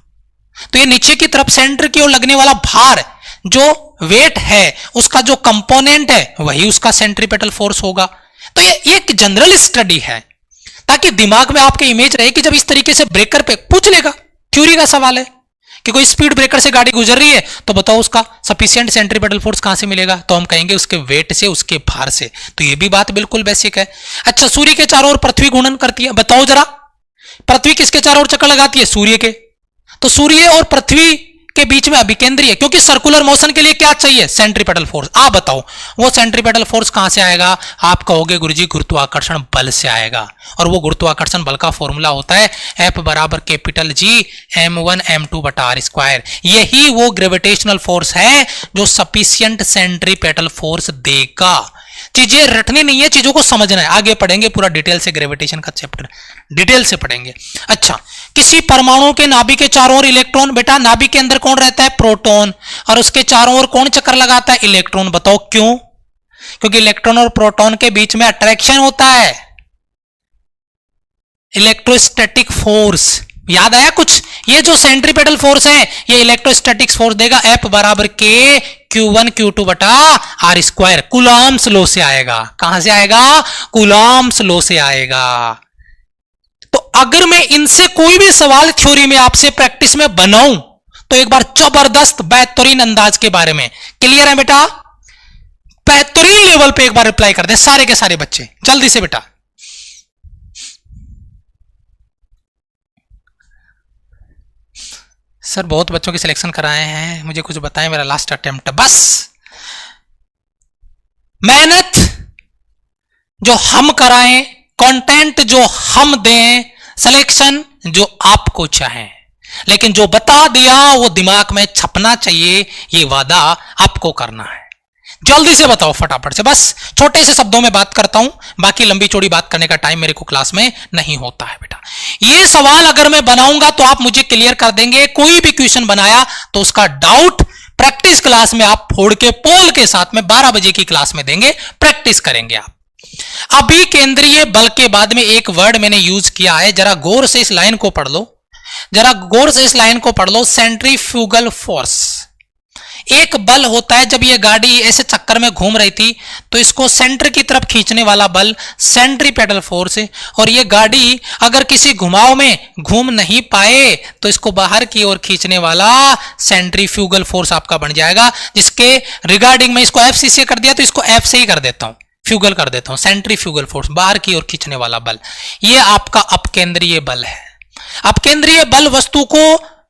तो ये नीचे की तरफ सेंटर की ओर लगने वाला भार, जो वेट है, उसका जो कंपोनेंट है, वही उसका सेंट्रीपेटल फोर्स होगा। तो ये एक जनरल स्टडी है, ताकि दिमाग में आपके इमेज रहे कि जब इस तरीके से ब्रेकर पे पूछ लेगा, थ्योरी का सवाल है कि कोई स्पीड ब्रेकर से गाड़ी गुजर रही है, तो बताओ उसका सफिशिएंट सेंट्रीपेटल फोर्स कहां से मिलेगा? तो हम कहेंगे उसके वेट से, उसके भार से। तो ये भी बात बिल्कुल बेसिक है। अच्छा, सूर्य के चारों ओर पृथ्वी घूर्णन करती है, बताओ जरा, पृथ्वी किसके चारों ओर चक्कर लगाती है? सूर्य के। तो सूर्य और पृथ्वी के बीच में अभिकेंद्रीय, क्योंकि सर्कुलर मोशन के लिए क्या चाहिए? Centripetal force. आप बताओ वो सेंट्रीपेटल फोर्स कहां से आएगा? आप कहोगे गुरुजी गुरुत्वाकर्षण बल से आएगा, और वो गुरुत्वाकर्षण बल का फॉर्मूला होता है F बराबर कैपिटल G m1 m2 बटा आर स्क्वायर। यही वो ग्रेविटेशनल फोर्स है जो सफिशिएंट सेंट्रीपेटल फोर्स देगा। चीजें रटनी नहीं है, चीजों को समझना है। आगे पढ़ेंगे पूरा डिटेल से, ग्रेविटेशन का चैप्टर डिटेल से पढ़ेंगे। अच्छा, किसी परमाणु के नाभि के चारों ओर इलेक्ट्रॉन, बेटा नाभि के अंदर कौन रहता है? प्रोटॉन, और उसके चारों ओर कौन चक्कर लगाता है? इलेक्ट्रॉन। बताओ क्यों? क्योंकि इलेक्ट्रॉन और प्रोटॉन के बीच में अट्रैक्शन होता है, इलेक्ट्रोस्टैटिक फोर्स। याद आया कुछ? ये जो सेंट्रीपेटल फोर्स है, ये इलेक्ट्रोस्टैटिक फोर्स देगा। F बराबर के Q1 Q2 बटा आर स्क्वायर। कूलॉम्स लॉ से आएगा। कहां से आएगा? कूलॉम्स लॉ से आएगा। तो अगर मैं इनसे कोई भी सवाल थ्योरी में आपसे प्रैक्टिस में बनाऊं, तो एक बार जबरदस्त बेहतरीन अंदाज के बारे में क्लियर है बेटा? बेहतरीन लेवल पे एक बार रिप्लाई कर दे सारे के सारे बच्चे, जल्दी से बेटा। सर बहुत बच्चों की सिलेक्शन कराए हैं, मुझे कुछ बताएं, मेरा लास्ट अटेम्प्ट। बस मेहनत जो हम कराएं, कंटेंट जो हम दें, सिलेक्शन जो आपको चाहे, लेकिन जो बता दिया वो दिमाग में छपना चाहिए, ये वादा आपको करना है। जल्दी से बताओ फटाफट से, बस छोटे से शब्दों में बात करता हूं, बाकी लंबी चौड़ी बात करने का टाइम मेरे को क्लास में नहीं होता है बेटा। ये सवाल अगर मैं बनाऊंगा तो आप मुझे क्लियर कर देंगे, कोई भी क्वेश्चन बनाया तो उसका डाउट प्रैक्टिस क्लास में आप फोड़ के पोल के साथ में 12 बजे की क्लास में देंगे, प्रैक्टिस करेंगे आप। अभी केंद्रीय बल के बाद में एक वर्ड मैंने यूज किया है, जरा गौर से इस लाइन को पढ़ लो, जरा गौर से इस लाइन को पढ़ लो, सेंट्रीफ्यूगल फोर्स। एक बल होता है, जब ये गाड़ी ऐसे चक्कर में घूम रही थी तो इसको सेंटर की तरफ खींचने वाला बल सेंट्रीपेटल फोर्स है, और ये गाड़ी अगर किसी घुमाव में घूम नहीं पाए तो इसको बाहर की ओर खींचने वाला सेंट्रीफ्यूगल फोर्स आपका बन जाएगा, जिसके रिगार्डिंग में इसको एफ से कर दिया तो इसको एफ से ही कर देता हूं, फ्यूगल कर देता हूं, सेंट्रीफ्यूगल फोर्स, बाहर की ओर खींचने वाला बल। ये आपका अपकेंद्रीय बल है। अपकेंद्रीय बल वस्तु को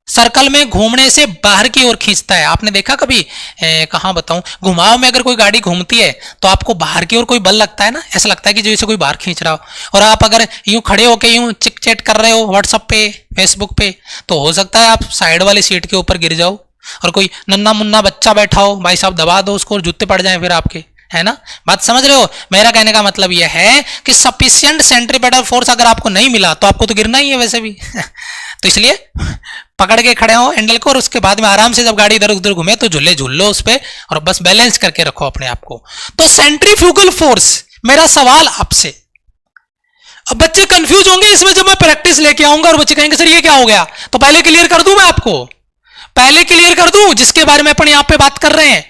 सर्कल में घूमने से बाहर की ओर खींचता है। आपने देखा कभी, कहां बताऊं, घुमाव में अगर कोई गाड़ी घूमती है तो आपको बाहर की ओर कोई बल लगता है ना, ऐसा लगता है कि जैसे कोई बाहर खींच रहा हो। और आप अगर यूं खड़े होके यूं चिक चैट कर रहे हो व्हाट्सएप पे, फेसबुक पे, तो हो सकता है आप साइड वाली सीट के ऊपर गिर जाओ, और कोई नन्ना मुन्ना बच्चा बैठा हो, भाई साहब दबा दो उसको और जूते पड़ जाए फिर आपके, है ना। बात समझ रहे हो? मेरा कहने का मतलब यह है कि सफिशिएंट सेंट्रीपेटल फोर्स अगर आपको नहीं मिला तो आपको तो गिरना ही है वैसे भी तो इसलिए पकड़ के खड़े हो हैंडल को, और उसके बाद में आराम से जब गाड़ी इधर उधर घूमे तो झूले झूल लो उस पे, और बस बैलेंस करके रखो अपने आप को। तो सेंट्रीफ्यूगल फोर्स, मेरा सवाल आपसे, अब बच्चे कंफ्यूज होंगे इसमें जब मैं प्रैक्टिस लेके आऊंगा, और बच्चे कहेंगे सर ये क्या हो गया, तो पहले क्लियर कर दूं मैं आपको, पहले क्लियर कर दूं जिसके बारे में अपन यहां पे बात कर रहे हैं,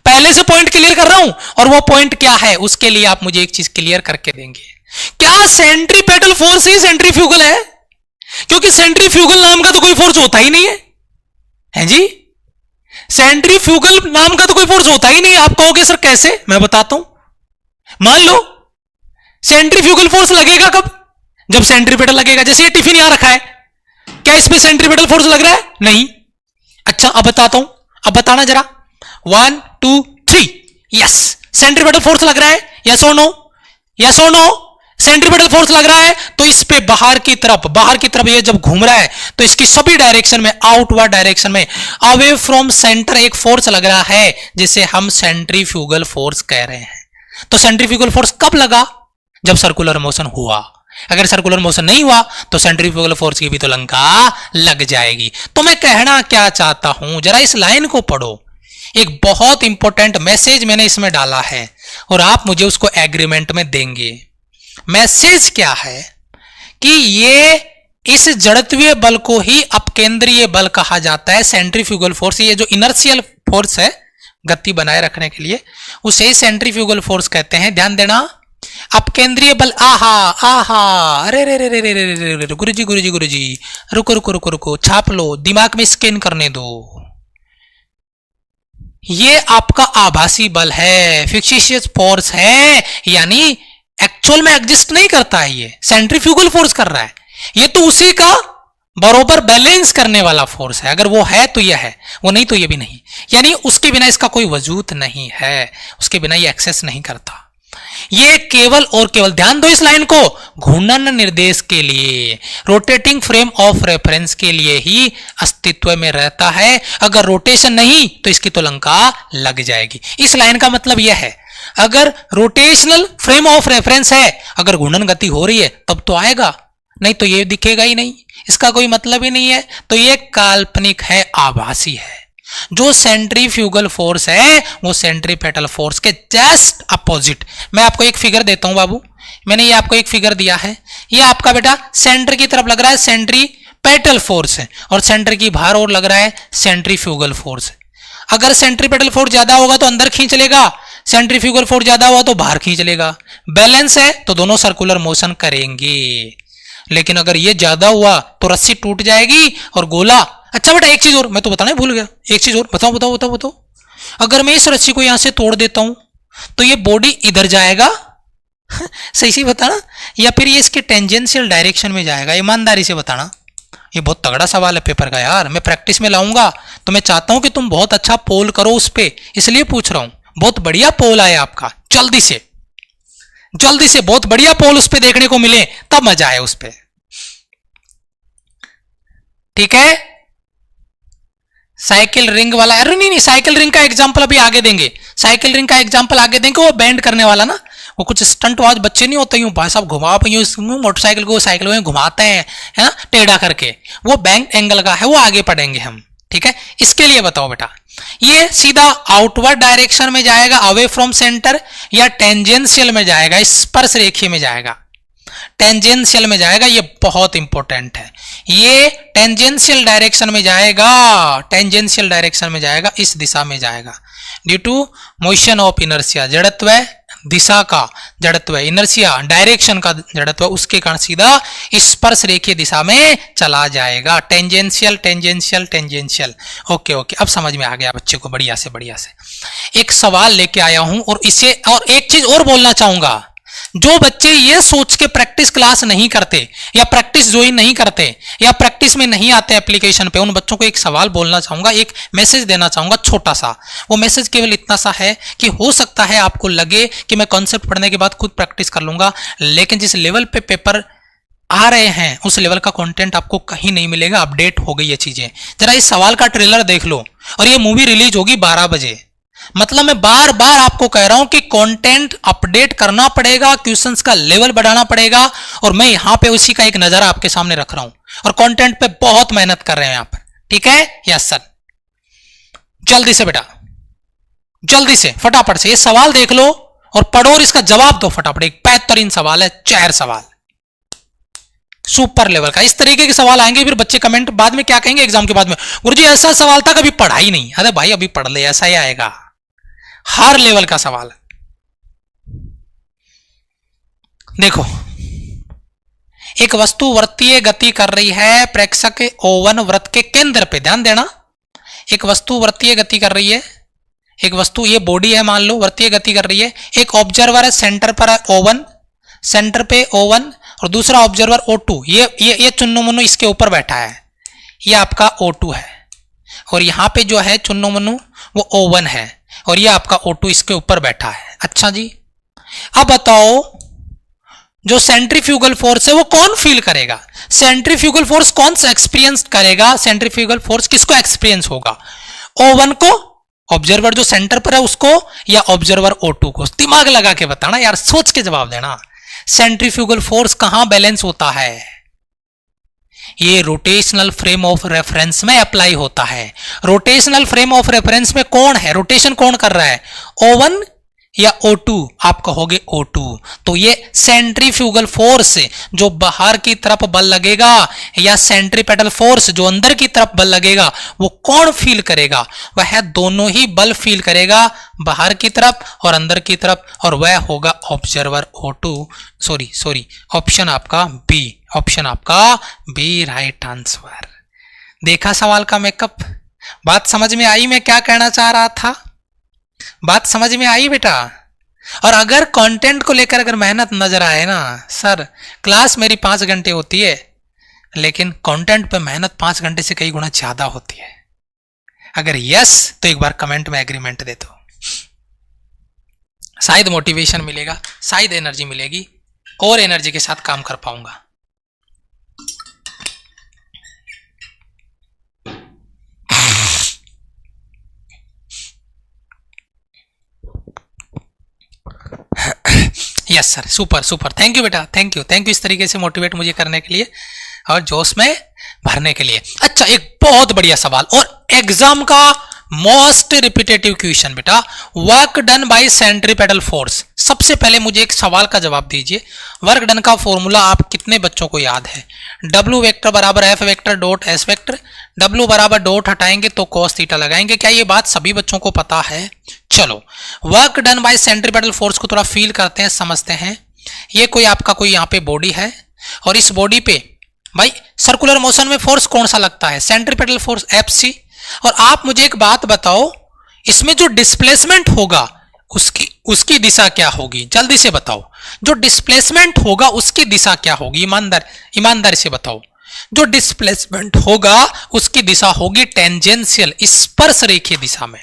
पहले से पॉइंट क्लियर कर रहा हूं, और वो पॉइंट क्या है उसके लिए आप मुझे एक चीज क्लियर करके देंगे। क्या सेंट्रीपेटल फोर्स ही सेंट्रीफ्यूगल है? क्योंकि सेंट्रीफ्यूगल नाम का तो कोई फोर्स होता ही नहीं है, हैं जी? सेंट्रीफ्यूगल नाम का तो कोई फोर्स होता ही नहीं है। आप कहोगे सर कैसे, मैं बताता हूं। मान लो सेंट्रीफ्यूगल फोर्स लगेगा कब, जब सेंट्रीपेटल लगेगा। जैसे ये टिफिन यहां रखा है, क्या इसमें सेंट्रीपेटल फोर्स लग रहा है? नहीं। अच्छा अब बताता हूं, अब बताना जरा, 1 2 3, यस सेंट्रीपेटल फोर्स लग रहा है, यस और नो, यस और नो, सेंट्रीपेटल फोर्स लग रहा है। तो इस पे बाहर की तरफ ये जब घूम रहा है तो इसकी सभी डायरेक्शन में, आउटवर्ड डायरेक्शन में, अवे फ्रॉम सेंटर एक फोर्स लग रहा है जिसे हम सेंट्रीफ्यूगल फोर्स कह रहे हैं। तो सेंट्रीफ्यूगल फोर्स कब लगा? जब सर्कुलर मोशन हुआ। अगर सर्कुलर मोशन नहीं हुआ तो सेंट्रीफ्यूगल फोर्स की भी तो लंका लग जाएगी। तो मैं कहना क्या चाहता हूं, जरा इस लाइन को पढ़ो, एक बहुत इंपॉर्टेंट मैसेज मैंने इसमें डाला है और आप मुझे उसको एग्रीमेंट में देंगे। मैसेज क्या है कि ये इस जड़त्वीय बल को ही अपकेंद्रीय बल कहा जाता है। सेंट्रीफ्यूगल फोर्स, ये जो इनर्शियल फोर्स है गति बनाए रखने के लिए, उसे सेंट्रीफ्यूगल फोर्स कहते हैं। ध्यान देना, अपकेंद्रीय बल, आहा आहा, अरे रे रे रे रे रे रे, गुरुजी गुरुजी गुरुजी, रुको रुको रुको रुको, छाप लो, दिमाग में स्कैन करने दो। ये आपका आभासी बल है, फिक्सिशियस फोर्स है, यानी एक्चुअल में एग्जिस्ट नहीं करता है, ये सेंट्रीफ्यूगल फोर्स कर रहा है। ये तो उसी का बरोबर बैलेंस करने वाला फोर्स है। अगर वो है तो ये है, वो नहीं तो ये भी नहीं, यानी उसके बिना इसका कोई वजूद नहीं है, उसके बिना ये एक्सेस नहीं करता। ये केवल और केवल, ध्यान दो इस लाइन को, घूर्णन निर्देश के लिए, रोटेटिंग फ्रेम ऑफ रेफरेंस के लिए ही अस्तित्व में रहता है। अगर रोटेशन नहीं तो इसकी तो लंका लग जाएगी। इस लाइन का मतलब यह है, अगर रोटेशनल फ्रेम ऑफ रेफरेंस है, अगर घूर्णन गति हो रही है तब तो आएगा, नहीं तो ये दिखेगा ही नहीं, इसका कोई मतलब ही नहीं है। तो ये काल्पनिक है, आभासी है। जो सेंट्रीफ्यूगल फोर्स है वो सेंट्रीपेटल फोर्स के जस्ट अपोजिट। मैं आपको एक फिगर देता हूं बाबू, मैंने ये आपको एक फिगर दिया है, ये आपका बेटा सेंटर की तरफ लग रहा है सेंट्रीपेटल फोर्स है, और सेंटर की बाहर और लग रहा है सेंट्रीफ्यूगल फोर्स। अगर सेंट्रीपेटल फोर्स ज्यादा होगा तो अंदर खींच लेगा, सेंट्रीफ्यूगल फोर्स ज्यादा हुआ तो बाहर खींच लेगा। बैलेंस है तो दोनों सर्कुलर मोशन करेंगे। लेकिन अगर ये ज्यादा हुआ तो रस्सी टूट जाएगी और गोला। अच्छा बेटा एक चीज और मैं तो बताना ही भूल गया, एक चीज और बताओ बताओ बताओ बताओ, अगर मैं इस रस्सी को यहां से तोड़ देता हूं तो ये बॉडी इधर जाएगा सही से बताना, या फिर ये इसके टेंजेंशियल डायरेक्शन में जाएगा? ईमानदारी से बताना, ये बहुत तगड़ा सवाल है पेपर का यार। मैं प्रैक्टिस में लाऊंगा तो मैं चाहता हूं कि तुम बहुत अच्छा पोल करो उस पर, इसलिए पूछ रहा हूं। बहुत बढ़िया पोल आया आपका, जल्दी से बहुत बढ़िया पोल उस पर देखने को मिले, तब मजा आए उस पर। ठीक है। साइकिल रिंग वाला, अरे नहीं नहीं, साइकिल रिंग का एग्जांपल अभी आगे देंगे, साइकिल रिंग का एग्जांपल आगे देंगे। वो बैंड करने वाला ना, वो कुछ स्टंट वाज बच्चे नहीं होते, यूं भाई साहब घुमा मोटरसाइकिल को साइकिल में घुमाते हैं, है ना, टेढ़ा करके, वो बैंक एंगल का है, वो आगे पढ़ेंगे हम, ठीक है। इसके लिए बताओ बेटा, ये सीधा आउटवर्ड डायरेक्शन में जाएगा अवे फ्रॉम सेंटर, या टेंजेंशियल में जाएगा, स्पर्श रेखीय में जाएगा, टेंजेंशियल में जाएगा। ये बहुत इंपॉर्टेंट है, ये टेंजेंशियल डायरेक्शन में जाएगा, टेंजेंशियल डायरेक्शन में जाएगा, इस दिशा में जाएगा, due to motion of inertia, जड़त्व दिशा का जड़त्व, इनर्शिया डायरेक्शन का जड़त्व, उसके कारण सीधा स्पर्श रेखीय दिशा में चला जाएगा। Tangential tangential tangential, okay okay, अब समझ में आ गया बच्चे को, बढ़िया से बढ़िया से। एक सवाल लेके आया हूं, और इसे और एक चीज और बोलना चाहूंगा, जो बच्चे ये सोच के प्रैक्टिस क्लास नहीं करते, या प्रैक्टिस ज्वाइन नहीं करते, या प्रैक्टिस में नहीं आते एप्लीकेशन पे, उन बच्चों को एक सवाल बोलना चाहूंगा, एक मैसेज देना चाहूंगा छोटा सा। वो मैसेज केवल इतना सा है कि हो सकता है आपको लगे कि मैं कॉन्सेप्ट पढ़ने के बाद खुद प्रैक्टिस कर लूंगा, लेकिन जिस लेवल पे पेपर आ रहे हैं उस लेवल का कंटेंट आपको कहीं नहीं मिलेगा, अपडेट हो गई ये चीजें। जरा इस सवाल का ट्रेलर देख लो, और ये मूवी रिलीज होगी 12 बजे। मतलब मैं बार बार आपको कह रहा हूं कि कंटेंट अपडेट करना पड़ेगा, क्वेश्चंस का लेवल बढ़ाना पड़ेगा, और मैं यहां पे उसी का एक नजारा आपके सामने रख रहा हूं, और कंटेंट पे बहुत मेहनत कर रहे हैं यहां पर, ठीक है। यस सर, जल्दी से बेटा, जल्दी से फटाफट से ये सवाल देख लो और पढ़ो, और इसका जवाब दो फटाफट। एक बेहतरीन सवाल है, 4 सवाल सुपर लेवल का। इस तरीके के सवाल आएंगे, फिर बच्चे कमेंट बाद में क्या कहेंगे एग्जाम के बाद में, गुरुजी ऐसा सवाल था कभी पढ़ा ही नहीं। अरे भाई अभी पढ़ ले, ऐसा ही आएगा, हर लेवल का सवाल। देखो, एक वस्तु वृत्तीय गति कर रही है, प्रेक्षक ओवन वृत्त के केंद्र पे, ध्यान देना, एक वस्तु वृत्तीय गति कर रही है, एक वस्तु, ये बॉडी है मान लो, वृत्तीय गति कर रही है, एक ऑब्जर्वर है, सेंटर पर है ओवन, सेंटर पे ओवन, और दूसरा ऑब्जर्वर O2, ये चुन्नू मुन्नू इसके ऊपर बैठा है, ये आपका O2 है, और यहां पे जो है चुन्नू मुन्नू वो O1 है, और ये आपका O2 इसके ऊपर बैठा है। अच्छा जी, अब बताओ जो सेंट्रीफ्यूगल फोर्स है वो कौन फील करेगा, सेंट्रीफ्यूगल फोर्स कौन सा एक्सपीरियंस करेगा, सेंट्रीफ्यूगल फोर्स किसको एक्सपीरियंस होगा, O1 को, ऑब्जर्वर जो सेंटर पर है उसको, या ऑब्जर्वर O2 को। दिमाग लगा के बताना यार, सोच के जवाब देना। सेंट्रीफ्यूगल फोर्स कहां बैलेंस होता है, ये रोटेशनल फ्रेम ऑफ रेफरेंस में अप्लाई होता है। रोटेशनल फ्रेम ऑफ रेफरेंस में कौन है, रोटेशन कौन कर रहा है, O1 या O2, आप कहोगे O2। तो ये सेंट्रीफ्यूगल फोर्स जो बाहर की तरफ बल लगेगा, या सेंट्रीपेटल फोर्स जो अंदर की तरफ बल लगेगा, वो कौन फील करेगा, वह दोनों ही बल फील करेगा, बाहर की तरफ और अंदर की तरफ, और वह होगा ऑब्जर्वर O2। सॉरी, ऑप्शन आपका बी, ऑप्शन आपका बी राइट आंसर। देखा सवाल का मेकअप, बात समझ में आई मैं क्या कहना चाह रहा था, बात समझ में आई बेटा। और अगर कंटेंट को लेकर अगर मेहनत नजर आए ना, सर क्लास मेरी 5 घंटे होती है, लेकिन कंटेंट पे मेहनत 5 घंटे से कई गुना ज्यादा होती है। अगर यस तो एक बार कमेंट में एग्रीमेंट दे दो, शायद मोटिवेशन मिलेगा, शायद एनर्जी मिलेगी, और एनर्जी के साथ काम कर पाऊंगा। Yes sir, super super, thank you बेटा, थैंक यू इस तरीके से मोटिवेट मुझे करने के लिए और जोश में भरने के लिए। अच्छा, एक बहुत बढ़िया सवाल और एग्जाम का मोस्ट रिपीटेटिव क्वेश्चन बेटा, work done by centripetal force. सबसे पहले मुझे एक सवाल का जवाब दीजिए, वर्क डन का फॉर्मूला आप कितने बच्चों को याद है, W वेक्टर बराबर F vector dot S vector, W बराबर डॉट हटाएंगे तो cos थीटा लगाएंगे। क्या ये बात सभी बच्चों को पता है? चलो, work done by centripetal force को थोड़ा फील करते हैं, समझते हैं। ये कोई आपका कोई यहाँ पे बॉडी है, और इस बॉडी पे भाई सर्कुलर मोशन में फोर्स कौन सा लगता है, सेंट्रीपेटल फोर्स Fc। और आप मुझे एक बात बताओ, इसमें जो डिस्प्लेसमेंट होगा उसकी दिशा क्या होगी, जल्दी से बताओ। जो डिस्प्लेसमेंट होगा उसकी दिशा क्या होगी, ईमानदारी से बताओ। जो डिस्प्लेसमेंट होगा उसकी दिशा होगी टेंजेंशियल, स्पर्श रेखीय दिशा में।